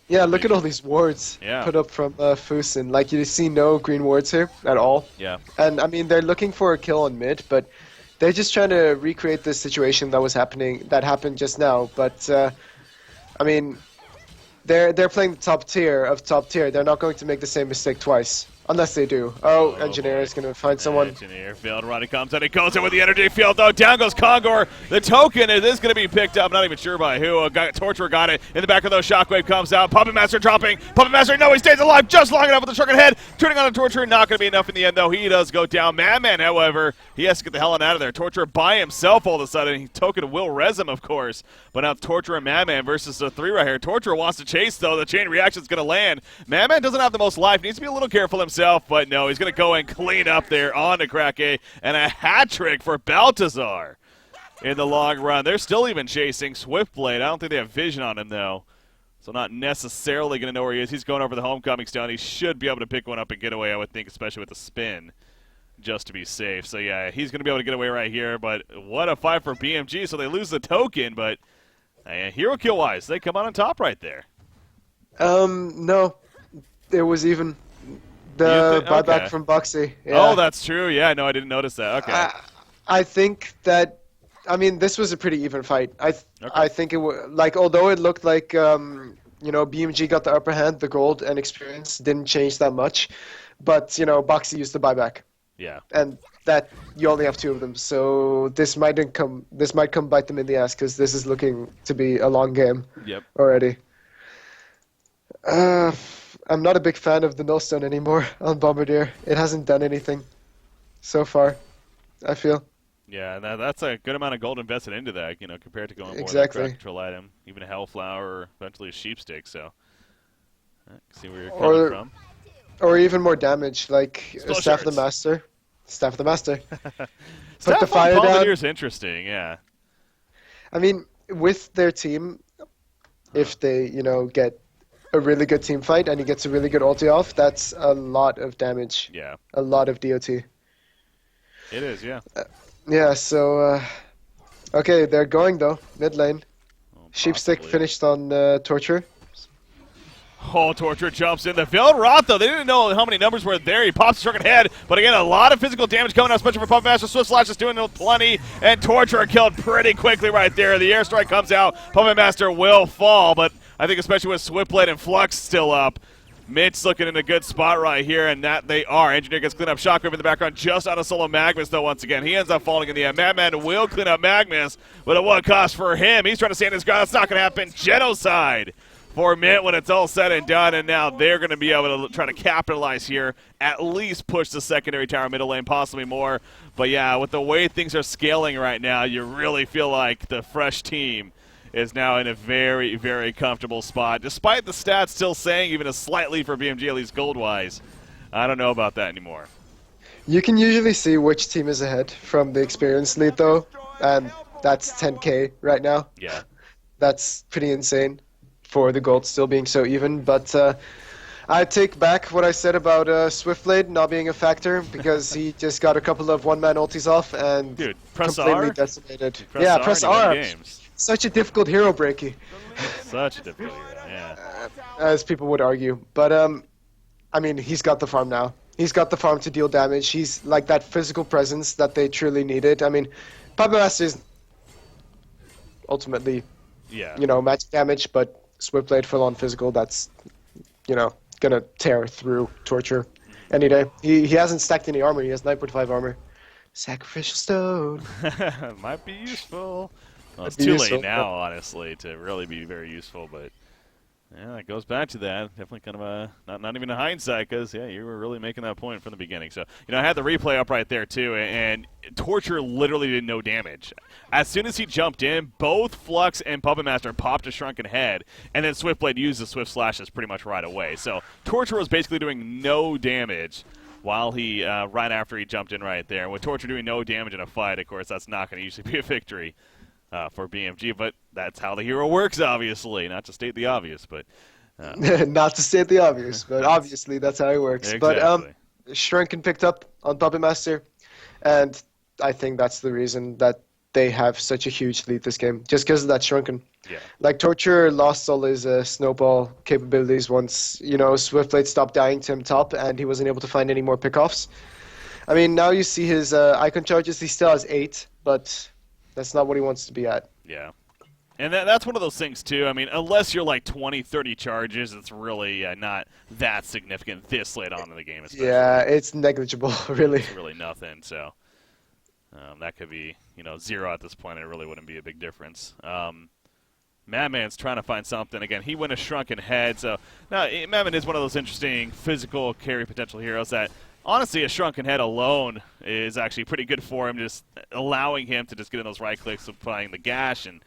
Yeah, look at all these wards put up from Fusin. Like, you see no green wards here at all. Yeah. And, I mean, they're looking for a kill on mid, but they're just trying to recreate the situation that happened just now. But, I mean, they're playing the top tier of top tier. They're not going to make the same mistake twice. Unless they do. Oh, Engineer is going to find someone. Engineer field running comes and he goes in with the energy field, though. Down goes Kongor. The token is going to be picked up. Not even sure by who. Torture got it. In the back of those, Shockwave comes out. Puppet Master dropping. Puppet Master, no, he stays alive just long enough with the shrunken head. Turning on the Torture, not going to be enough in the end, though. He does go down. Madman, however, he has to get the hell out of there. Torture by himself all of a sudden. Token will res him, of course. But now Torture and Madman versus the three right here. Torture wants to chase, though. The chain reaction is going to land. Madman doesn't have the most life. Needs to be a little careful himself, but no, he's going to go and clean up there on to Krake, and a hat trick for Baltazar in the long run. They're still even chasing Swiftblade. I don't think they have vision on him, though, so not necessarily going to know where he is. He's going over the homecoming stone. He should be able to pick one up and get away, I would think, especially with the spin, just to be safe. So, yeah, he's going to be able to get away right here, but what a fight for BMG. So they lose the token, but hero kill-wise, they come out on top right there. No. It was even... The buyback from Boxy. Yeah. Oh, that's true. Yeah, no, I didn't notice that. Okay. I think that, I mean, this was a pretty even fight. I think it was, like, although it looked like, BMG got the upper hand, the gold and experience didn't change that much. But, Boxy used the buyback. Yeah. And that, you only have two of them. So this might come bite them in the ass because this is looking to be a long game already. I'm not a big fan of the nullstone anymore on Bombardier. It hasn't done anything so far, I feel. Yeah, that's a good amount of gold invested into that, compared to going more with a crowd Exactly. control item, even a Hellflower, or eventually a Sheepstick. So, see where you're coming Or from. or even more damage, like Spell Staff of the shards. Master. Staff of the Master. Put the Staff on fire down. Bombardier is interesting. Yeah. I mean, with their team, Huh. if they, get a really good team fight and he gets a really good ulti off, that's a lot of damage. Yeah. A lot of DOT. It is. Yeah. Yeah, so, okay, they're going though, mid lane. Well, Sheepstick possibly. finished on Torture. Oh, Torture jumps in. The Veiled Rot, though, they didn't know how many numbers were there. He pops the Shrunken Head, but again, a lot of physical damage coming out, especially for Puppet Master. Swift Slash is doing plenty, and Torture killed pretty quickly right there. The airstrike comes out. Puppet Master will fall, but I think especially with Swiftblade and Flux still up, Mitch looking in a good spot right here, and that they are. Engineer gets clean up. Shockwave in the background just out of solo Magnus, though, once again. He ends up falling in the end. Madman will clean up Magnus, but at what cost for him? He's trying to stand his ground. That's not going to happen. Genocide for Mint when it's all said and done, and now they're going to be able to try to capitalize here, at least push the secondary tower middle lane, possibly more. But yeah, with the way things are scaling right now, you really feel like the fresh team is now in a very, very comfortable spot, despite the stats still saying even a slight lead for BMG, at least gold-wise. I don't know about that anymore. You can usually see which team is ahead from the experience lead though, and that's 10k right now. Yeah. That's pretty insane for the gold still being so even, but I take back what I said about Swiftblade not being a factor because he just got a couple of one-man ultis off and Dude, press completely R. decimated. Press Yeah, R press and you win R. games. Such a difficult hero breaky, Such a difficult hero, yeah. as people would argue. But I mean, he's got the farm now. He's got the farm to deal damage. He's like that physical presence that they truly needed. I mean, Puppet Master is ultimately, Yeah. magic damage, but Swiftblade full on physical. That's, gonna tear through Torture any day. He hasn't stacked any armor. He has 9.5 armor. Sacrificial Stone. Might be useful. Well, it's Might be too useful, late now, honestly, to really be very useful, but yeah, it goes back to that. Definitely kind of a, not even a hindsight, because, yeah, you were really making that point from the beginning. So, I had the replay up right there, too, and Torture literally did no damage. As soon as he jumped in, both Flux and Puppet Master popped a Shrunken Head, and then Swiftblade used the Swift Slashes pretty much right away. So, Torture was basically doing no damage while he, right after he jumped in right there. With Torture doing no damage in a fight, of course, that's not going to usually be a victory for BMG, but that's how the hero works, obviously. Not to state the obvious, but Not to state the obvious, but obviously that's how it works. But exactly. Shrunken picked up on Puppet Master, and I think that's the reason that they have such a huge lead this game, just because of that Shrunken. Yeah. Like, Torture lost all his snowball capabilities once, Swiftblade stopped dying to him top, and he wasn't able to find any more pickoffs. I mean, now you see his icon charges, he still has 8, but that's not what he wants to be at. Yeah. And that's one of those things, too. I mean, unless you're like 20, 30 charges, it's really not that significant this late on in the game, especially. Yeah, it's negligible, really. It's really nothing, so that could be, 0 at this point. It really wouldn't be a big difference. Madman's trying to find something. Again, he went a Shrunken Head, so now Madman is one of those interesting physical carry potential heroes that, honestly, a Shrunken Head alone is actually pretty good for him, just allowing him to just get in those right clicks, applying the gash, and,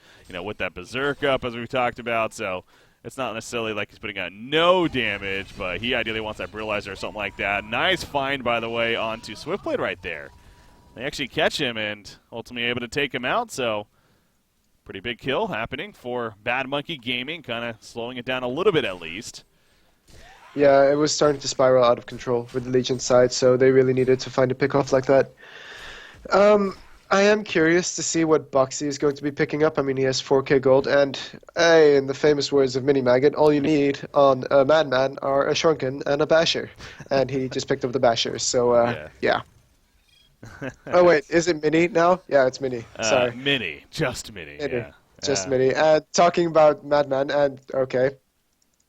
with that Berserk up, as we've talked about, so it's not necessarily like he's putting out no damage, but he ideally wants that Brutalizer or something like that. Nice find, by the way, onto Swiftblade right there. They actually catch him and ultimately able to take him out, so pretty big kill happening for Bad Monkey Gaming, kind of slowing it down a little bit at least. Yeah, it was starting to spiral out of control with the Legion side, so they really needed to find a pickoff like that. I am curious to see what Boxy is going to be picking up. I mean, he has 4k gold, and hey, in the famous words of Mini Maggot, all you need on a Madman are a Shrunken and a Basher. And he just picked up the Basher, so yeah. Oh, wait, is it Mini now? Yeah, it's Mini. Sorry. Mini. Just Mini. Mini. Yeah. Just Mini. Talking about Madman, and okay.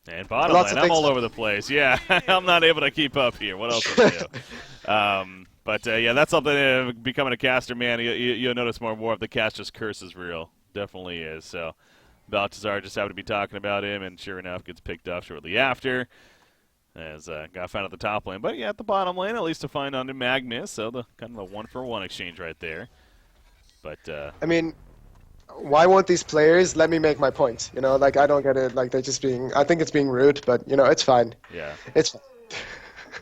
And bottom Lots lane, of I'm things. all over the place. Yeah, I'm not able to keep up here. What else to do? But yeah, that's something becoming a caster, man. You'll notice more and more of the caster's curse is real. Definitely is. So Baltazar just happened to be talking about him, and sure enough, gets picked up shortly after. as got found at the top lane. But yeah, at the bottom lane, at least to find onto Magnus, so the kind of a 1-for-1 exchange right there. But I mean, why won't these players let me make my point? You know, like, I don't get it. Like, they're just being, I think it's being rude, but, you know, it's fine. yeah, It's fine.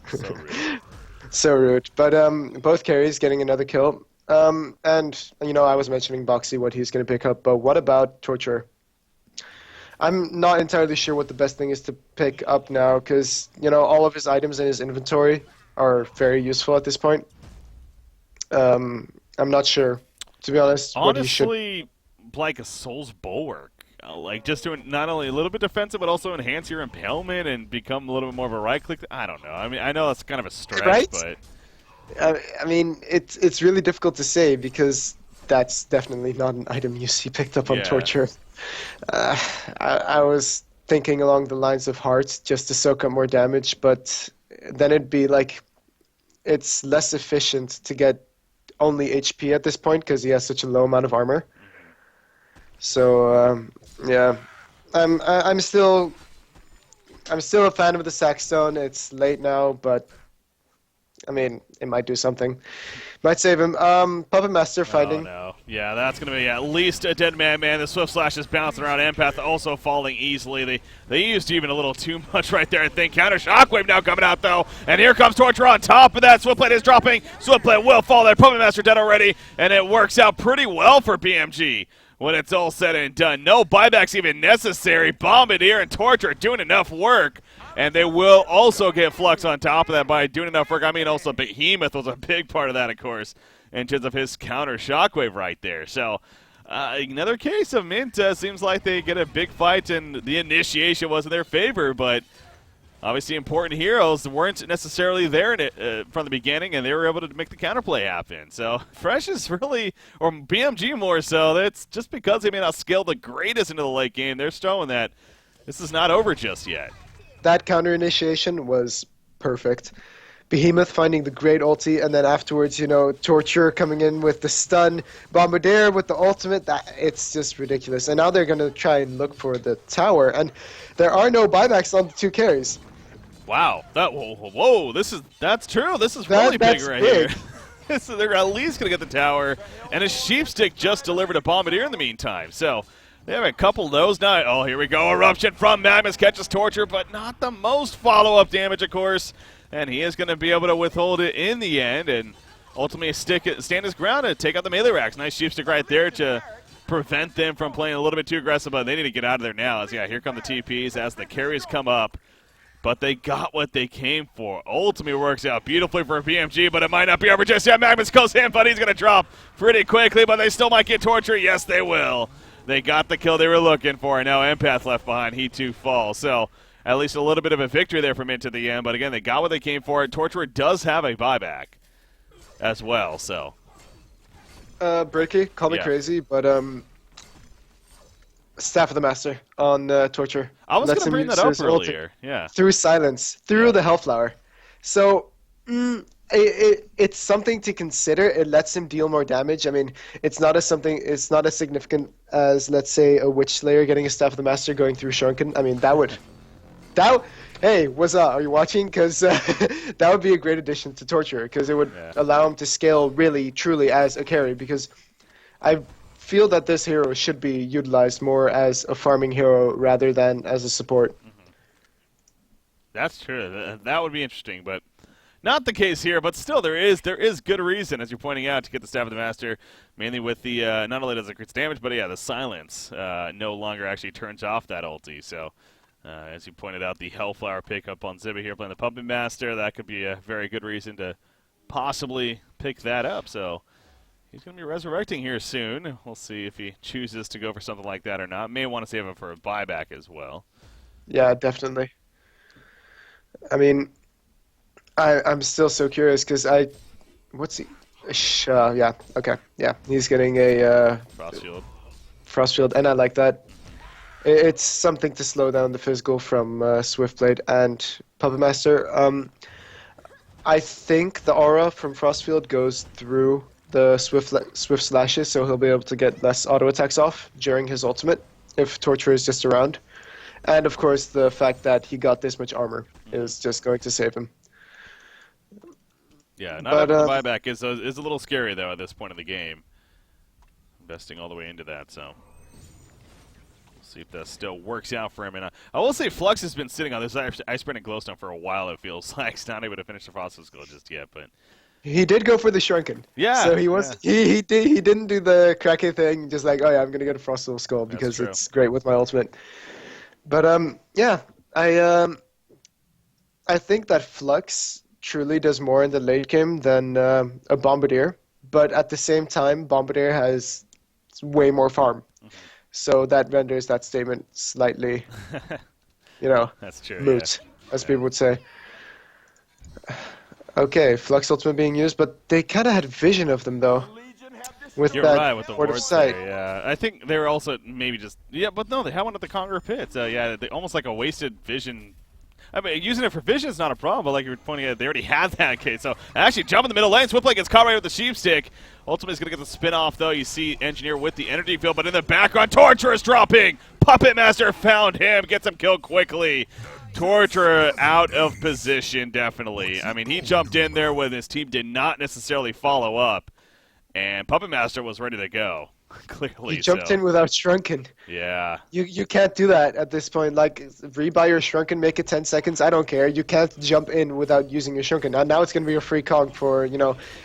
so rude. So rude. But both carries getting another kill. And, you know, I was mentioning Boxy, what he's going to pick up, but what about Torture? I'm not entirely sure what the best thing is to pick up now, because, you know, all of his items in his inventory are very useful at this point. I'm not sure, to be honest, what he should... Honestly, like a Soul's Bulwark. Like, just to not only a little bit defensive, but also enhance your impalement and become a little bit more of a right-click. I don't know. I mean, I know that's kind of a stretch, Right? but... I mean, it's really difficult to say, because that's definitely not an item you see picked up on Yeah. Torture. I was thinking along the lines of Heart, just to soak up more damage, but then it'd be like, it's less efficient to get only HP at this point, because he has such a low amount of armor. So, yeah. I'm still a fan of the Sackstone. It's late now, but I mean, it might do something. Might save him. Puppet Master finding. Oh, no. Yeah, that's going to be at least a dead man. The Swift Slash is bouncing around. Empath also falling easily. They used even a little too much right there, I think. Counter Shockwave now coming out, though. And here comes Torture on top of that. Swiftblade is dropping. Swiftblade will fall there. Puppet Master dead already. And it works out pretty well for BMG when it's all said and done. No buybacks even necessary. Bombardier and Torture doing enough work. And they will also get Flux on top of that by doing enough work. I mean, also Behemoth was a big part of that, of course, in terms of his counter Shockwave right there. So another case of Mint. Seems like they get a big fight, and the initiation was in their favor. But obviously important heroes weren't necessarily there in it, from the beginning, and they were able to make the counterplay happen. So Fresh is really, or BMG more so, that's just because they may not scale the greatest into the late game. They're showing that this is not over just yet. That counter initiation was perfect. Behemoth finding the great ulti, and then afterwards, you know, Torture coming in with the stun, Bombardier with the ultimate. It's just ridiculous. And now they're going to try and look for the tower, and there are no buybacks on the two carries. Wow, whoa, that's true. This is really big right here. So they're at least going to get the tower, and a Sheepstick just delivered a Bombardier in the meantime. So they have a couple of those now. Oh, here we go. Eruption from Magnus catches Torture, but not the most follow-up damage, of course. And he is going to be able to withhold it in the end and ultimately stand his ground and take out the melee racks. Nice Sheepstick right there to prevent them from playing a little bit too aggressive, but they need to get out of there now. As, yeah, here come the TPs as the carries come up. But they got what they came for. Ultimately works out beautifully for BMG, but it might not be over just yet. Magnus goes in, but he's going to drop pretty quickly, but they still might get Torture. Yes, they will. They got the kill they were looking for, and now Empath left behind. He too falls. So at least a little bit of a victory there from into the end. But again, they got what they came for. Torturer does have a buyback as well. So, Bricky, call me crazy, but Staff of the Master on Torture. I was going to bring that up earlier. Through silence, through the Hellflower. So it's something to consider. It lets him deal more damage. I mean, it's not as significant as, let's say, a Witch Slayer getting a Staff of the Master going through Shuriken. I mean, hey, what's up? Are you watching? Because that would be a great addition to Torture, because it would allow him to scale really, truly as a carry, because I feel that this hero should be utilized more as a farming hero rather than as a support. Mm-hmm. That's true. That would be interesting, but not the case here. But still, there is good reason, as you're pointing out, to get the Staff of the Master, mainly with the not only does it create damage, but the silence no longer actually turns off that ulti. So, as you pointed out, the Hellflower pickup on Zibba here playing the Puppet Master, that could be a very good reason to possibly pick that up. So he's going to be resurrecting here soon. We'll see if he chooses to go for something like that or not. May want to save him for a buyback as well. Yeah, definitely. I mean, I'm still so curious because what's he? Yeah, okay, yeah, he's getting a Frostfield, and I like that. It's something to slow down the physical from Swiftblade and Puppet Master. I think the aura from Frostfield goes through the Swift Slashes, so he'll be able to get less auto attacks off during his ultimate if Torture is just around. And of course, the fact that he got this much armor is just going to save him. Yeah, not But having the buyback is a little scary, though, at this point in the game. Investing all the way into that, so we'll see if that still works out for him. And I will say Flux has been sitting on this Ice Sprint and Glowstone for a while, it feels like. He's not able to finish the Frosted Skull just yet, but... he did go for the Shrunken. Yeah. So he didn't do the Kraken thing, just like, oh yeah, I'm going to get a Frosted Skull because it's great with my ultimate. But yeah, I think that Flux truly does more in the late game than a Bombardier, but at the same time, Bombardier has way more farm, so that renders that statement slightly, that's true, moot, as people would say. Okay, Flux ultimate being used, but they kind of had vision of them though. With You're that right, with the word of wards sight. there, yeah. I think they were also maybe just... Yeah, but no, they had one at the Conqueror Pit. Yeah, they almost like a wasted vision. I mean, using it for vision is not a problem, but like you were pointing out, they already had that case. So actually jump in the middle lane. Swiftplay gets caught right with the sheep stick. Ultimately is going to get the spin off, though. You see Engineer with the energy field, but in the background, Torture is dropping. Puppet Master found him, gets him killed quickly. Torture out of position, definitely. I mean, he jumped in there when his team did not necessarily follow up, and Puppet Master was ready to go. Clearly, he jumped in without Shrunken. Yeah. You can't do that at this point. Like, rebuy your Shrunken, make it 10 seconds. I don't care. You can't jump in without using your Shrunken. Now it's going to be a free cog for,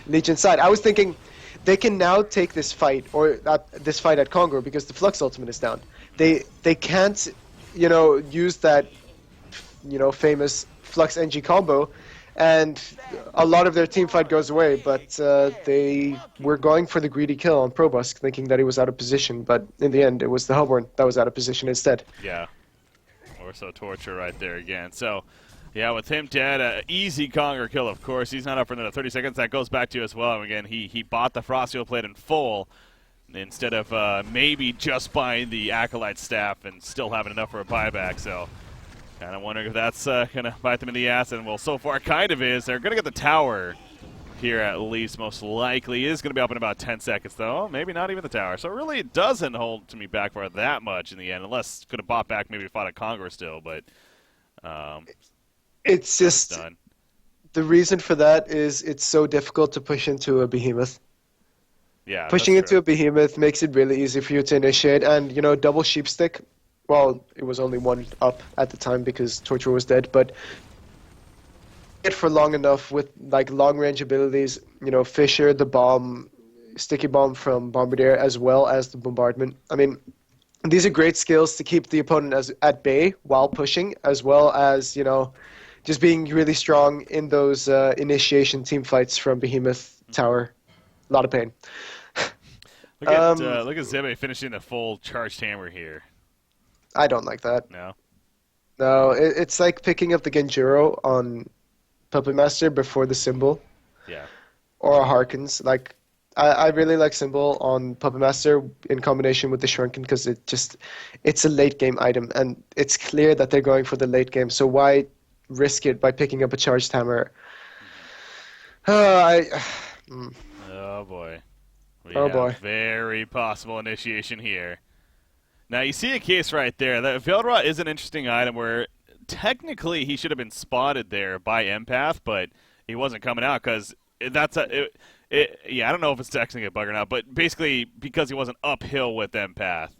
Legion side. I was thinking they can now take this fight, or this fight at Congo, because the Flux ultimate is down. They can't, use that, famous Flux NG combo, and a lot of their team fight goes away, but they were going for the greedy kill on Probusk, thinking that he was out of position, but in the end, it was the Hellborn that was out of position instead. Yeah. Or so Torture right there again. So, yeah, with him dead, easy Conger kill, of course. He's not up for another 30 seconds. That goes back to as well. And again, he bought the Frostseal Plate in full instead of maybe just buying the Acolyte Staff and still having enough for a buyback, so... Kind of wondering if that's going to bite them in the ass, and well, so far it kind of is. They're going to get the tower here at least, most likely. It is going to be up in about 10 seconds, though. Maybe not even the tower. So really it doesn't hold to me back for that much in the end, unless could have bought back, maybe fought a Congress still, but it's just done. The reason for that is it's so difficult to push into a behemoth. Yeah, pushing into a behemoth makes it really easy for you to initiate, and double sheep stick. Well, it was only one up at the time because Torture was dead, but it for long enough with like long range abilities, Fisher, the bomb, sticky bomb from Bombardier, as well as the bombardment. I mean, these are great skills to keep the opponent at bay while pushing, as well as just being really strong in those initiation team fights from Behemoth Tower. A lot of pain. Look at Zebe finishing the full charged hammer here. I don't like that. No? No, it's like picking up the Genjuro on Puppet Master before the symbol. Yeah. Or a Harkins. Like, I really like symbol on Puppet Master in combination with the Shrunken because it's a late game item, and it's clear that they're going for the late game, so why risk it by picking up a charged hammer? Oh boy. Boy. Very possible initiation here. Now, you see a case right there. That Veldra is an interesting item where technically he should have been spotted there by Empath, but he wasn't coming out because that's yeah, I don't know if it's technically a bug or not, but basically because he wasn't uphill with Empath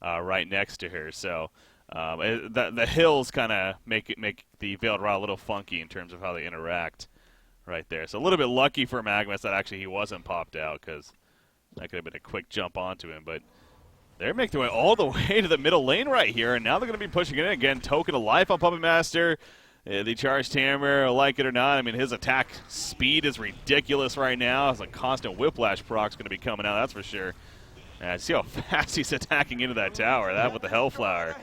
right next to her. So the hills kind of make the Veldra a little funky in terms of how they interact right there. So a little bit lucky for Magnus that actually he wasn't popped out because that could have been a quick jump onto him, but... They're making their way all the way to the middle lane right here, and now they're going to be pushing it in again. Token of life on Puppet Master. The charged hammer, like it or not, I mean, his attack speed is ridiculous right now. It's a constant whiplash proc's going to be coming out, that's for sure. And see how fast he's attacking into that tower. That with the Hellflower.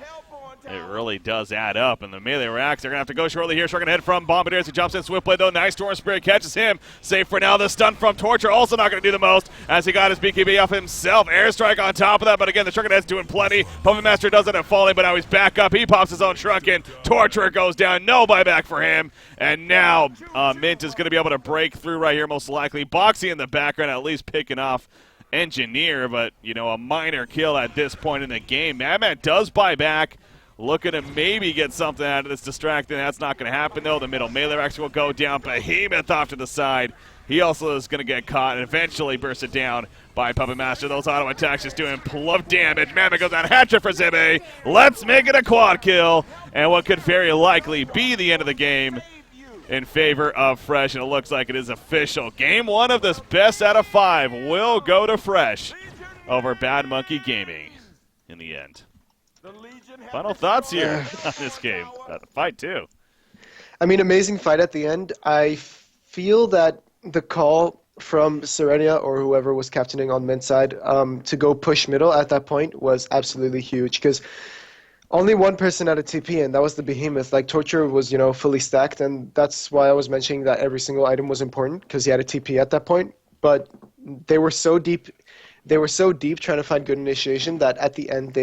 It really does add up, and the melee racks, they're going to have to go shortly here. Short ahead from Bombardier as he jumps in. Swiftblade, though. Nice Storm Spirit catches him. Safe for now. The stun from Torture also not going to do the most as he got his BKB off himself. Airstrike on top of that, but again, the Shrunken Head's doing plenty. Puppet Master doesn't have falling, but now he's back up. He pops his own Shrunken. Torture goes down. No buyback for him. And now Mint is going to be able to break through right here, most likely. Boxy in the background, at least picking off Engineer, but, a minor kill at this point in the game. Madman does buy back. looking to maybe get something out of this distracting. That's not going to happen, though. The middle melee actually will go down. Behemoth off to the side. He also is going to get caught and eventually burst it down by Puppet Master. Those auto attacks just doing plump damage. Mammoth goes down. Hatchet for Zibby. Let's make it a quad kill. And what could very likely be the end of the game in favor of Fresh. And it looks like it is official. Game 1 of this best out of 5 will go to Fresh over Bad Monkey Gaming in the end. Final thoughts here on this game. The fight, too. I mean, amazing fight at the end. I feel that the call from Serenia or whoever was captaining on men's side to go push middle at that point was absolutely huge because only one person had a TP, and that was the Behemoth. Like, Torture was, fully stacked, and that's why I was mentioning that every single item was important because he had a TP at that point. But they were so deep trying to find good initiation that at the end